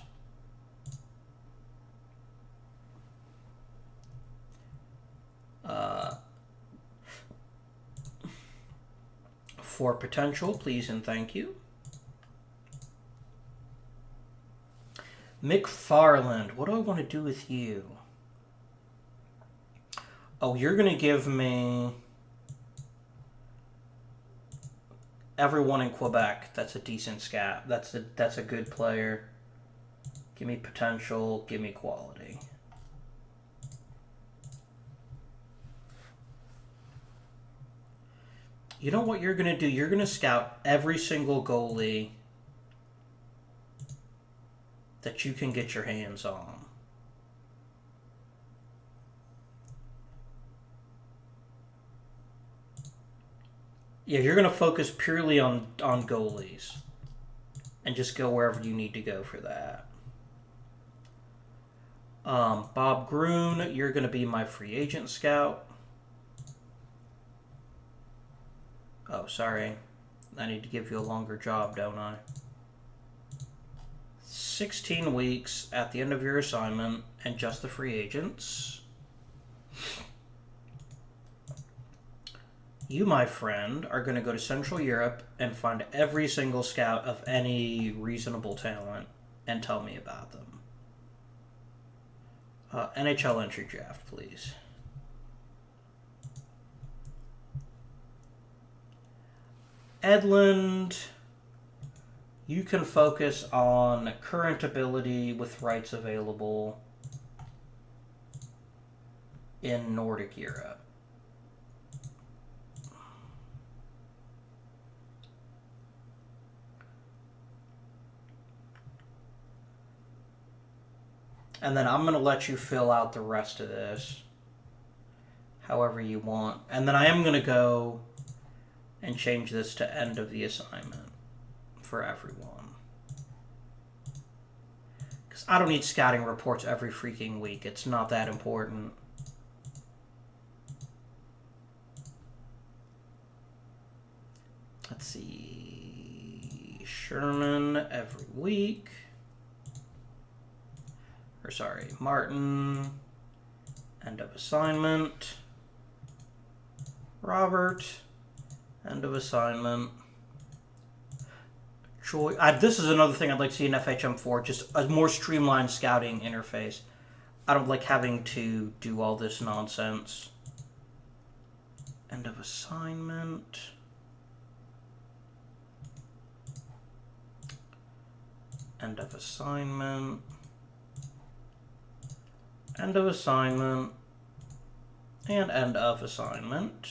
S1: For potential, please and thank you. McFarland, what do I want to do with you? Oh, you're going to give me everyone in Quebec. That's a decent scout. That's a good player. Give me potential. Give me quality. You know what you're going to do? You're going to scout every single goalie that you can get your hands on. Yeah, you're going to focus purely on goalies. And just go wherever you need to go for that. Bob Groon, you're going to be my free agent scout. Oh, sorry. I need to give you a longer job, don't I? 16 weeks at the end of your assignment and just the free agents. You, my friend, are going to go to Central Europe and find every single scout of any reasonable talent and tell me about them. NHL entry draft, please. Edlund, you can focus on current ability with rights available in Nordic Europe. And then I'm going to let you fill out the rest of this however you want. And then I am going to go and change this to end of the assignment for everyone. Because I don't need scouting reports every freaking week. It's not that important. Let's see. Sherman every week. Or sorry, Martin. End of assignment. Robert. End of assignment. Joy. This is another thing I'd like to see in FHM4, just a more streamlined scouting interface. I don't like having to do all this nonsense. End of assignment. End of assignment. End of assignment. And end of assignment.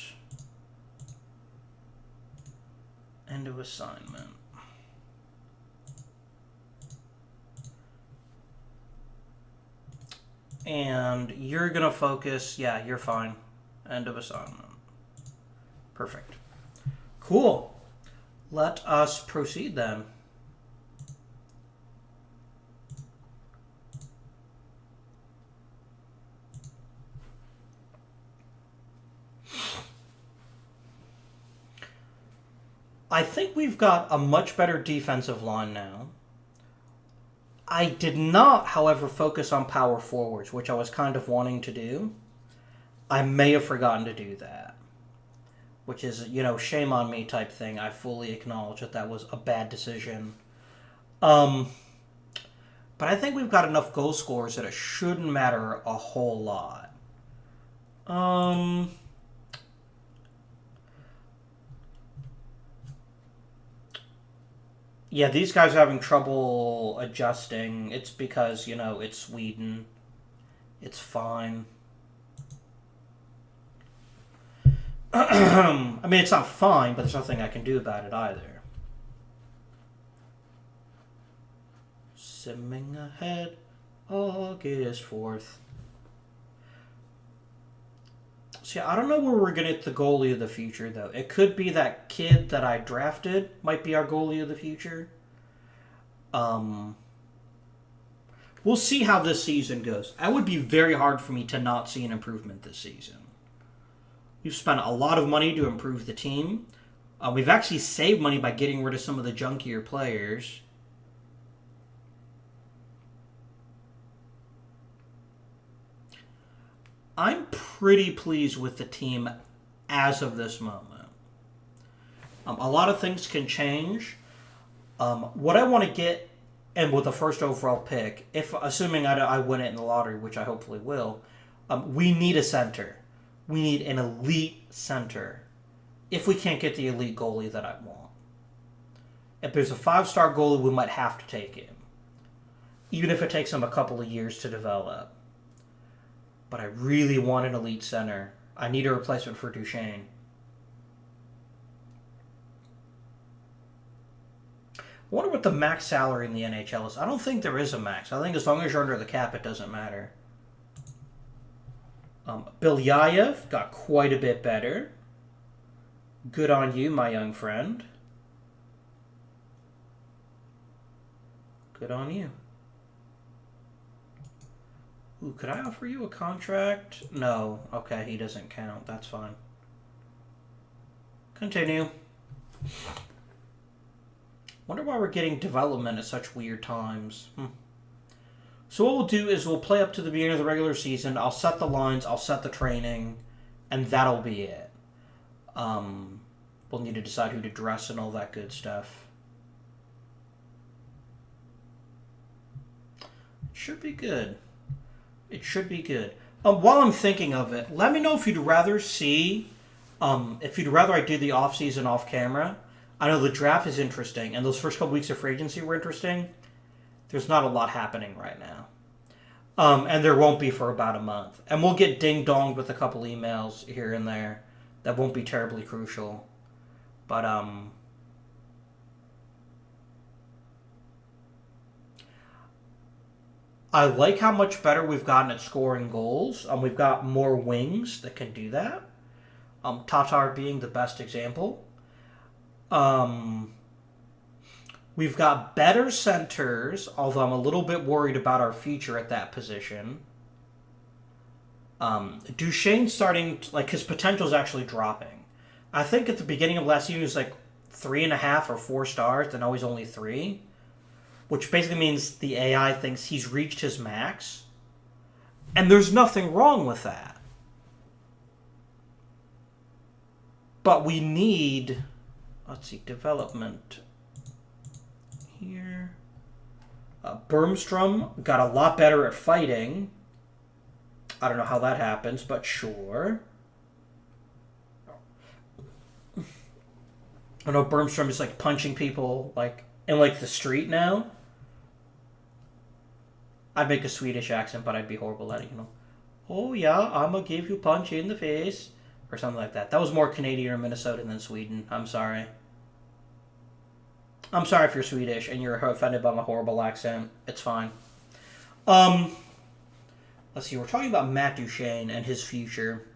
S1: End of assignment. And you're going to focus, yeah, you're fine. End of assignment. Perfect. Cool. Let us proceed then. I think we've got a much better defensive line now. I did not, however, focus on power forwards, which I was kind of wanting to do. I may have forgotten to do that. Which is, you know, shame on me type thing. I fully acknowledge that that was a bad decision. But I think we've got enough goal scorers that it shouldn't matter a whole lot. Yeah, these guys are having trouble adjusting. It's because, you know, it's Sweden. It's fine. I mean, it's not fine, but there's nothing I can do about it either. Simming ahead, August 4th. See, I don't know where we're going to get the goalie of the future, though. It could be that kid that I drafted might be our goalie of the future. We'll see how this season goes. It would be very hard for me to not see an improvement this season. We've spent a lot of money to improve the team. We've actually saved money by getting rid of some of the junkier players. I'm pretty pleased with the team as of this moment. A lot of things can change. What I want to get and with the first overall pick, if assuming I win it in the lottery, which I hopefully will, we need a center. We need an elite center. If we can't get the elite goalie that I want. If there's a 5-star goalie, we might have to take him. Even if it takes him a couple of years to develop. But I really want an elite center. I need a replacement for Duchesne. I wonder what the max salary in the NHL is. I don't think there is a max. I think as long as you're under the cap, it doesn't matter. Belyayev got quite a bit better. Good on you, my young friend. Good on you. Ooh, could I offer you a contract? No. Okay, he doesn't count. That's fine. Continue. Wonder why we're getting development at such weird times. So what we'll do is we'll play up to the beginning of the regular season. I'll set the lines. I'll set the training. And that'll be it. We'll need to decide who to dress and all that good stuff. Should be good. It should be good. While I'm thinking of it, let me know if you'd rather see, if you'd rather I do the off-season off-camera. I know the draft is interesting, and those first couple weeks of free agency were interesting. There's not a lot happening right now. And there won't be for about a month. And we'll get ding-donged with a couple emails here and there that won't be terribly crucial. But, I like how much better we've gotten at scoring goals. We've got more wings that can do that. Tatar being the best example. We've got better centers, although I'm a little bit worried about our future at that position. Duchesne starting, his potential is actually dropping. I think at the beginning of last season he was 3.5 or 4 stars, and now he's only 3. Which basically means the AI thinks he's reached his max. And there's nothing wrong with that. But we need, let's see, development here. Bermstrom got a lot better at fighting. I don't know how that happens, but sure. I know Bermstrom is punching people in the street now. I'd make a Swedish accent, but I'd be horrible at it, Oh yeah, I'm gonna give you a punch in the face. Or something like that. That was more Canadian or Minnesotan than Sweden. I'm sorry. I'm sorry if you're Swedish and you're offended by my horrible accent. It's fine. Let's see, we're talking about Matt Duchesne and his future.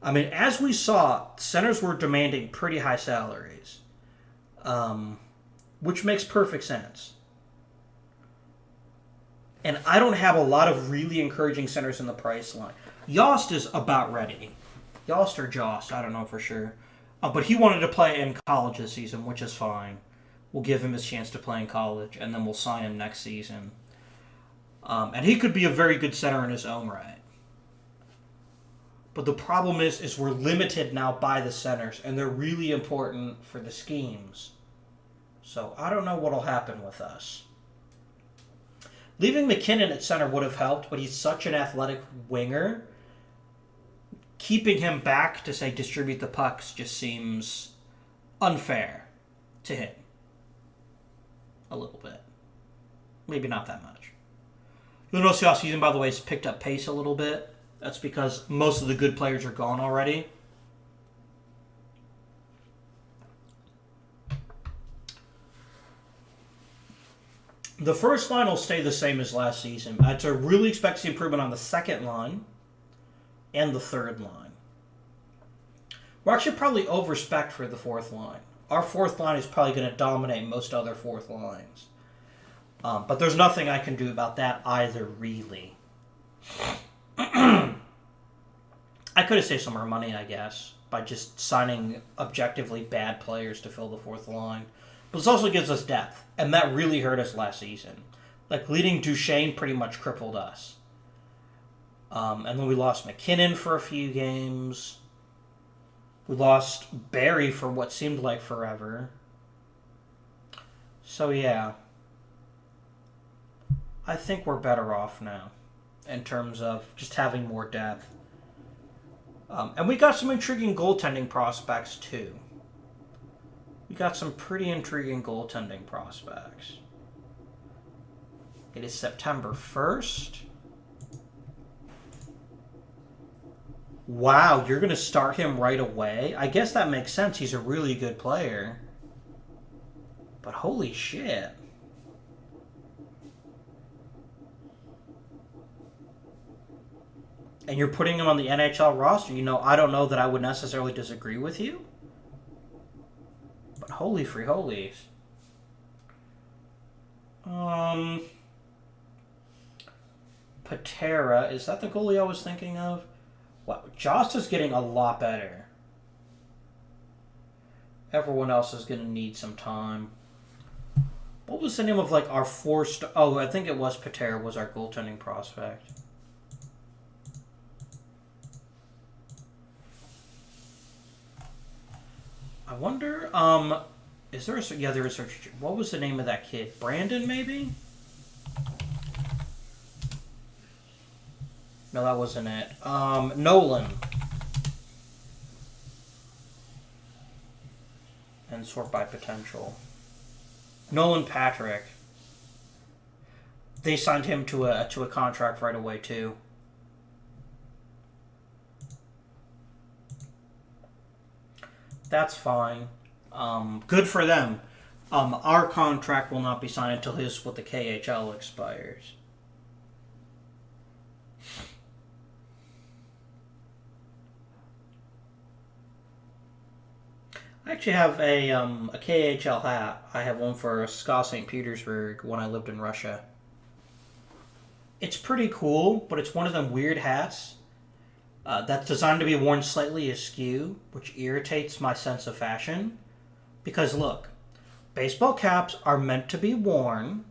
S1: As we saw, centers were demanding pretty high salaries. Which makes perfect sense. And I don't have a lot of really encouraging centers in the price line. Yost is about ready. Yost or Jost, I don't know for sure. But he wanted to play in college this season, which is fine. We'll give him his chance to play in college, and then we'll sign him next season. And he could be a very good center in his own right. But the problem is we're limited now by the centers, and they're really important for the schemes. So I don't know what'll happen with us. Leaving McKinnon at center would have helped, but he's such an athletic winger. Keeping him back to, say, distribute the pucks just seems unfair to him. A little bit. Maybe not that much. You'll notice the offseason, by the way, has picked up pace a little bit. That's because most of the good players are gone already. The first line will stay the same as last season. I'd really expect to see improvement on the second line and the third line. We're actually probably overspec'd for the fourth line. Our fourth line is probably going to dominate most other fourth lines. But there's nothing I can do about that either, really. I could have saved some more money, I guess, by just signing objectively bad players to fill the fourth line. But this also gives us depth, and that really hurt us last season. Leading Duchesne pretty much crippled us. And then we lost McKinnon for a few games. We lost Barry for what seemed like forever. So, yeah. I think we're better off now in terms of just having more depth. And we got some intriguing goaltending prospects, too. We got some pretty intriguing goaltending prospects. It is September 1st. Wow, you're going to start him right away? I guess that makes sense. He's a really good player. But holy shit. And you're putting him on the NHL roster. You know, I don't know that I would necessarily disagree with you. But holy free holies. Patera, is that the goalie I was thinking of? Wow, Jost is getting a lot better. Everyone else is going to need some time. What was the name of, like, our four-star... Oh, I think it was Patera was our goaltending prospect. I wonder, is there a... Yeah, there is a... What was the name of that kid? Brandon, maybe? No, that wasn't it. Nolan. And sort by potential. Nolan Patrick. They signed him to a contract right away, too. That's fine. Good for them. Our contract will not be signed until his with the KHL expires. I actually have a KHL hat. I have one for SKA St. Petersburg when I lived in Russia. It's pretty cool, but it's one of them weird hats that's designed to be worn slightly askew, which irritates my sense of fashion. Because look, baseball caps are meant to be worn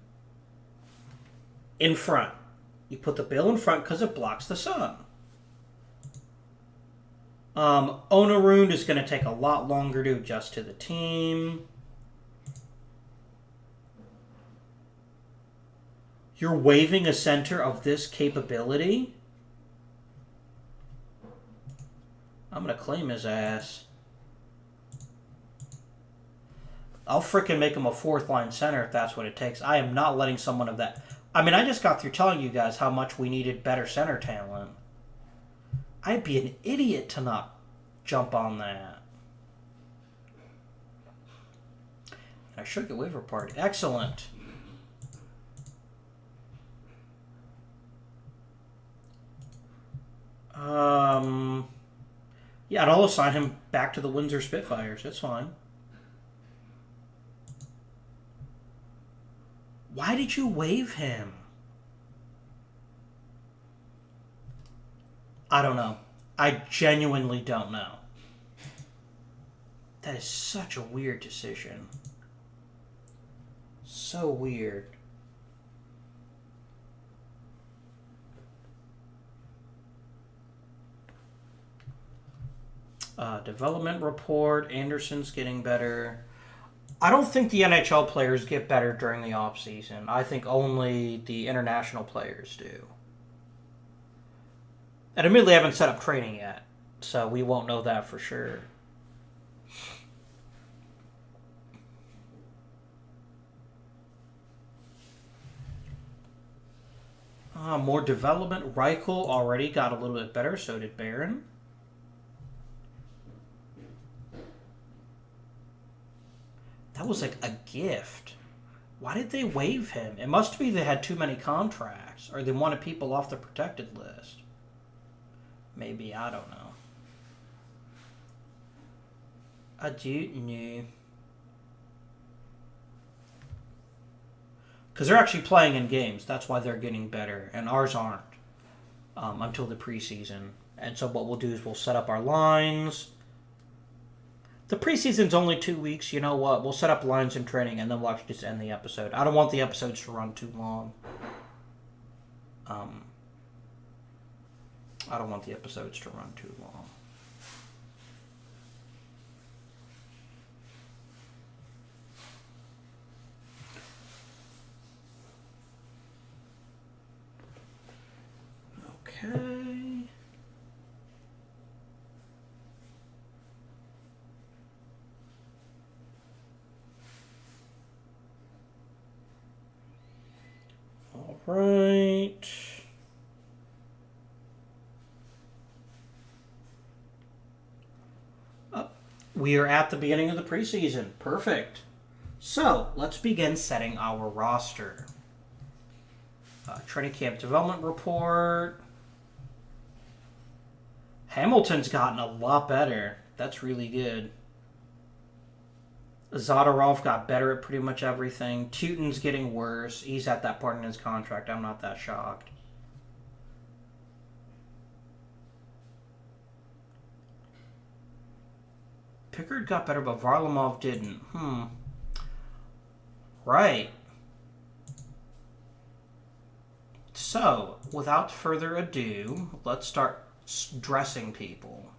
S1: in front. You put the bill in front because it blocks the sun. Onarund is going to take a lot longer to adjust to the team. You're waiving a center of this capability? I'm going to claim his ass. I'll frickin' make him a fourth-line center if that's what it takes. I am not letting someone of that... I mean, I just got through telling you guys how much we needed better center talent. I'd be an idiot to not jump on that. I should get waiver party. Excellent. Yeah, and I'll assign him back to the Windsor Spitfires. It's fine. Why did you waive him? I don't know. I genuinely don't know. That is such a weird decision. So weird. Development report. Anderson's getting better. I don't think the NHL players get better during the offseason. I think only the international players do. And admittedly, I haven't set up training yet, so we won't know that for sure. More development. Reichel already got a little bit better, so did Barron. That was like a gift. Why did they waive him? It must be they had too many contracts, or they wanted people off the protected list. Maybe, I don't know. I don't know. Because they're actually playing in games. That's why they're getting better. And ours aren't. Until the preseason. And so what we'll do is we'll set up our lines. The preseason's only 2 weeks. You know what? We'll set up lines in training and then we'll actually just end the episode. I don't want the episodes to run too long. I don't want the episodes to run too long. Okay. All right. We are at the beginning of the preseason. Perfect. So, let's begin setting our roster. Training camp development report. Hamilton's gotten a lot better. That's really good. Zadorov got better at pretty much everything. Teuton's getting worse. He's at that part in his contract. I'm not that shocked. Pickard got better, but Varlamov didn't. Right. So, without further ado, let's start dressing people.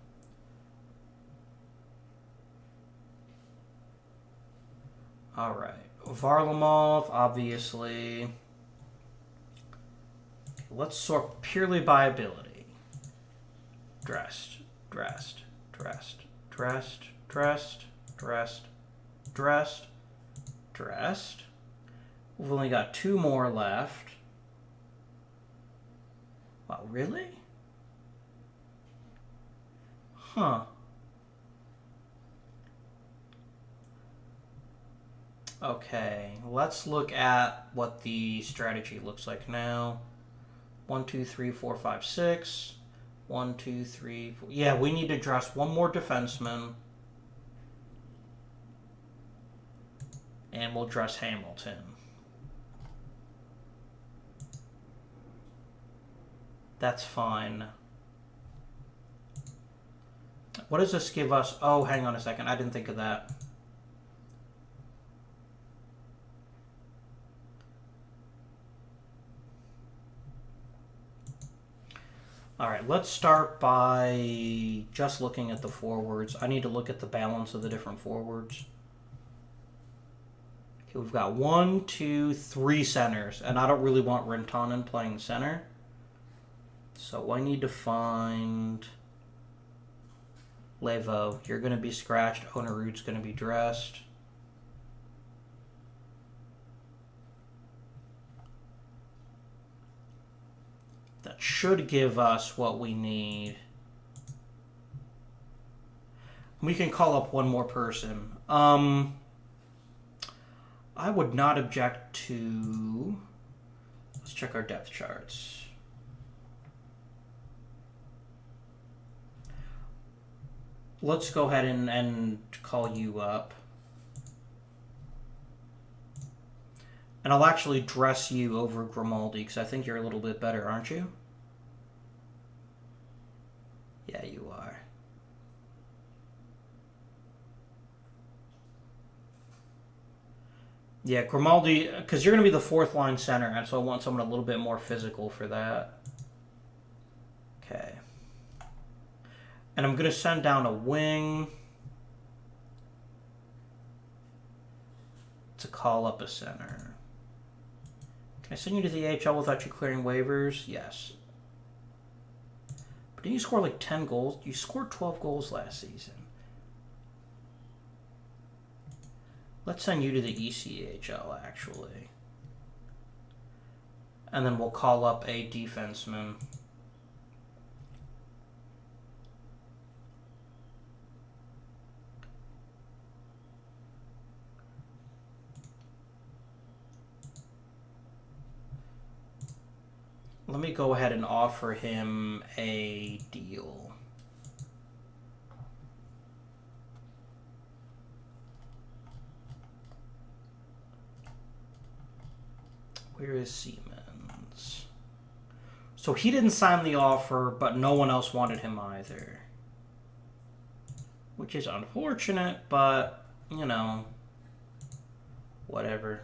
S1: Alright. Varlamov, obviously. Let's sort purely by ability. Dressed, dressed, dressed, dressed, dressed, dressed, dressed, dressed. We've only got 2 more left. Wow, really? Huh. Okay, let's look at what the strategy looks like now. 1, 2, 3, 4, 5, 6. 1, 2, 3, 4. Yeah, we need to dress 1 more defenseman. And we'll dress Hamilton. That's fine. What does this give us? Oh, hang on a second. I didn't think of that. All right, let's start by just looking at the forwards. I need to look at the balance of the different forwards. Okay, we've got 1, 2, 3 centers, and I don't really want Rintanen playing center. So I need to find Levo. You're going to be scratched. Onerud's going to be dressed. That should give us what we need. We can call up 1 more person. I would not object to... Let's check our depth charts. Let's go ahead and call you up. And I'll actually dress you over Grimaldi, because I think you're a little bit better, aren't you? Yeah, you are. Yeah, Grimaldi, because you're going to be the 4th line center, and so I want someone a little bit more physical for that. Okay. And I'm going to send down a wing to call up a center. Can I send you to the AHL without you clearing waivers? Yes. But didn't you score like 10 goals? You scored 12 goals last season. Let's send you to the ECHL, actually. And then we'll call up a defenseman. Let me go ahead and offer him a deal. Where is Siemens? So he didn't sign the offer, but no one else wanted him either. Which is unfortunate, but, you know, whatever.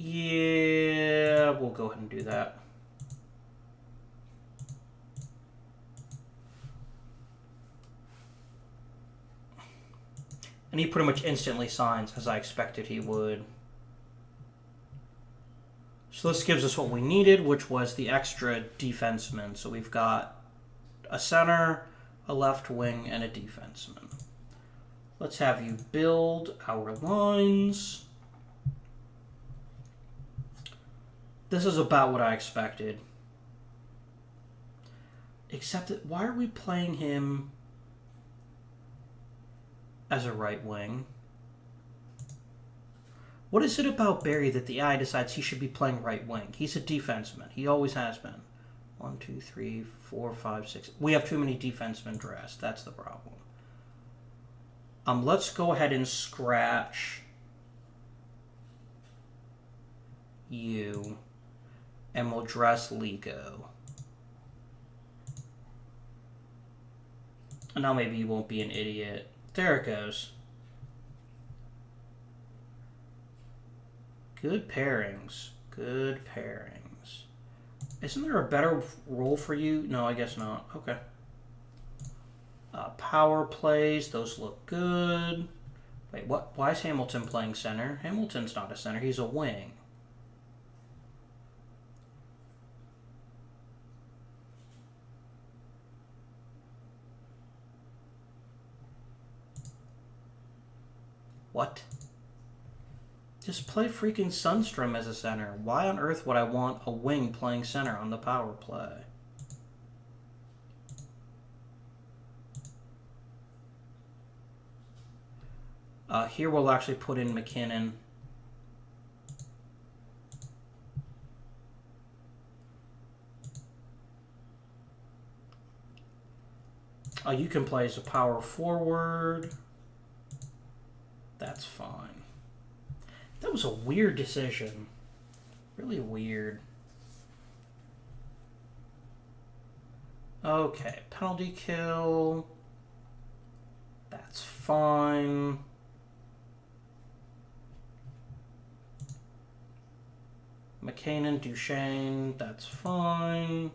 S1: Yeah, we'll go ahead and do that. And he pretty much instantly signs, as I expected he would. So this gives us what we needed, which was the extra defenseman. So we've got a center, a left wing, and a defenseman. Let's have you build our lines. This is about what I expected. Except that, why are we playing him as a right wing? What is it about Barry that the eye decides he should be playing right wing? He's a defenseman. He always has been. 1, 2, 3, 4, 5, 6. We have too many defensemen dressed. That's the problem. Let's go ahead and scratch you. And we'll dress Lico. And now maybe you won't be an idiot. There it goes. Good pairings. Good pairings. Isn't there a better role for you? No, I guess not. Okay. Power plays. Those look good. Wait, what? Why is Hamilton playing center? Hamilton's not a center. He's a wing. What? Just play freaking Sundstrom as a center. Why on earth would I want a wing playing center on the power play? Here we'll actually put in McKinnon. You can play as a power forward. That's fine. That was a weird decision. Really weird. Okay, penalty kill. That's fine. McKinnon, Duchesne, that's fine.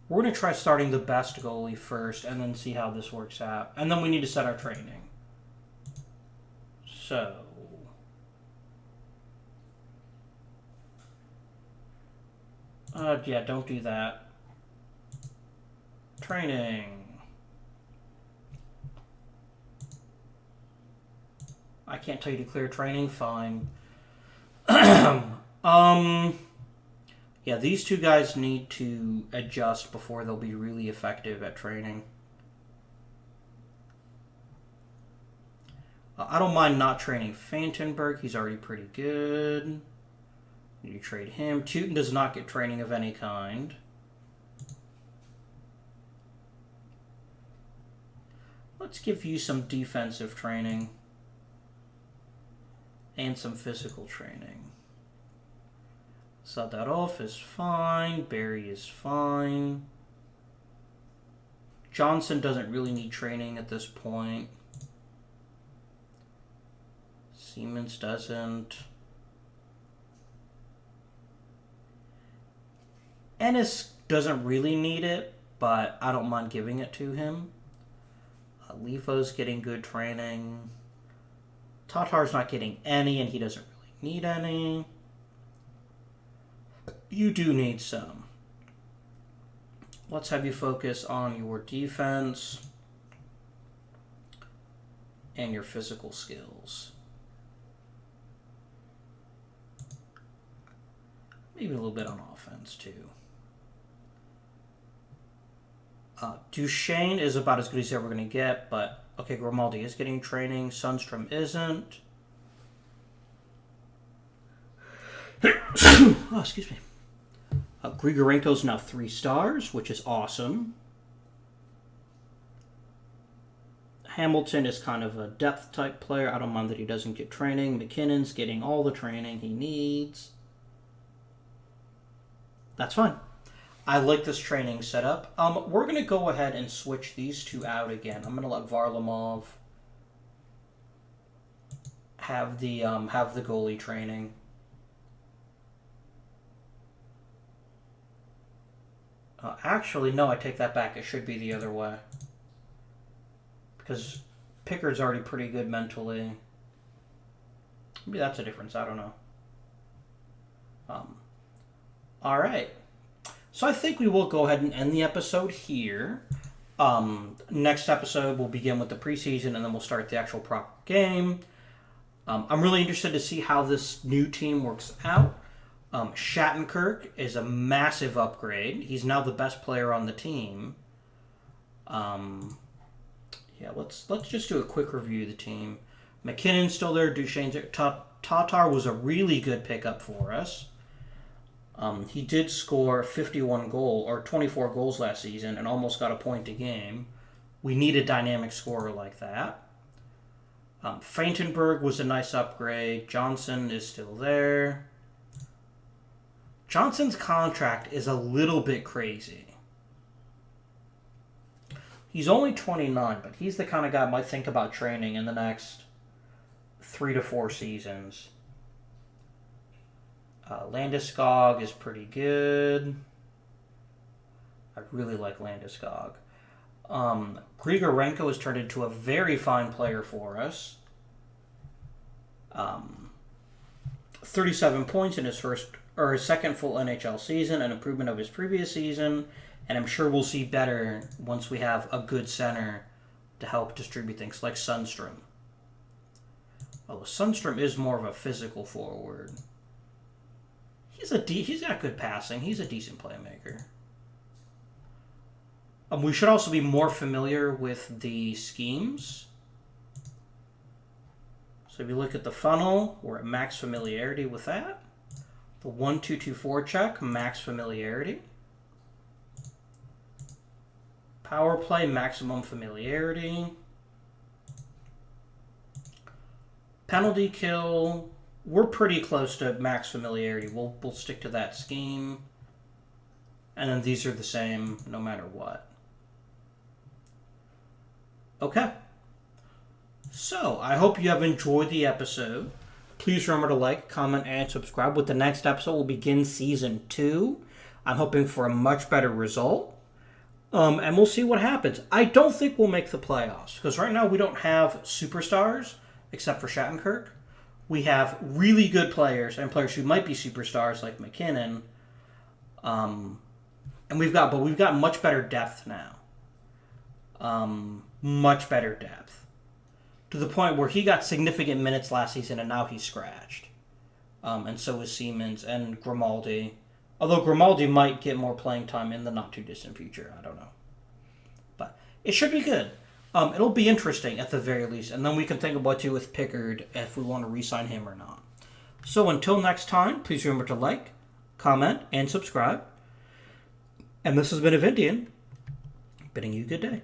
S1: We're going to try starting the best goalie first and then see how this works out. And then we need to set our training. So, yeah, don't do that. Training. I can't tell you to clear training. Fine. Yeah, these two guys need to adjust before they'll be really effective at training. I don't mind not training Fantenberg. He's already pretty good. You trade him. Teuton does not get training of any kind. Let's give you some defensive training. And some physical training. Sadarov is fine. Barry is fine. Johnson doesn't really need training at this point. Siemens doesn't. Ennis doesn't really need it, but I don't mind giving it to him. Lefo's getting good training. Tatar's not getting any, and he doesn't really need any. You do need some. Let's have you focus on your defense and your physical skills. Maybe a little bit on offense, too. Duchesne is about as good as ever going to get, but okay, Grimaldi is getting training. Sundstrom isn't. Oh, excuse me. Grigorenko's now 3 stars, which is awesome. Hamilton is kind of a depth type player. I don't mind that he doesn't get training. McKinnon's getting all the training he needs. That's fine. I like this training setup. We're going to go ahead and switch these two out again. I'm going to let Varlamov have the goalie training. Actually, no, I take that back. It should be the other way. because Pickard's already pretty good mentally. Maybe that's a difference. I don't know. All right. So I think we will go ahead and end the episode here. Next episode, we'll begin with the preseason, and then we'll start the actual proper game. I'm really interested to see how this new team works out. Shattenkirk is a massive upgrade. He's now the best player on the team. Yeah, let's just do a quick review of the team. McKinnon's still there. Duchesne's there. Tatar was a really good pickup for us. He did score 24 goals last season and almost got a point a game. We need a dynamic scorer like that. Feintenberg was a nice upgrade. Johnson is still there. Johnson's contract is a little bit crazy. He's only 29, but he's the kind of guy I might think about training in the next 3 to 4 seasons. Landeskog is pretty good. I really like Landeskog. Grigorenko has turned into a very fine player for us. 37 points in his second full NHL season, an improvement of his previous season, and I'm sure we'll see better once we have a good center to help distribute things like Sundstrom. Although Sundstrom is more of a physical forward. He's got good passing. He's a decent playmaker. We should also be more familiar with the schemes. So if you look at the funnel, we're at max familiarity with that. The 1-2-2-4 check, max familiarity. Power play, maximum familiarity. Penalty kill, we're pretty close to max familiarity. We'll stick to that scheme. And then these are the same no matter what. Okay. So, I hope you have enjoyed the episode. Please remember to like, comment, and subscribe. With the next episode, we'll begin Season 2. I'm hoping for a much better result. And we'll see what happens. I don't think we'll make the playoffs. Because right now we don't have superstars, except for Shattenkirk. We have really good players, and players who might be superstars, like McKinnon. And we've got much better depth now. Much better depth. To the point where he got significant minutes last season, and now he's scratched. And so is Siemens and Grimaldi. Although Grimaldi might get more playing time in the not-too-distant future. I don't know. But it should be good. It'll be interesting at the very least. And then we can think of what to do with Pickard if we want to re-sign him or not. So until next time, please remember to like, comment, and subscribe. And this has been Avindian, bidding you good day.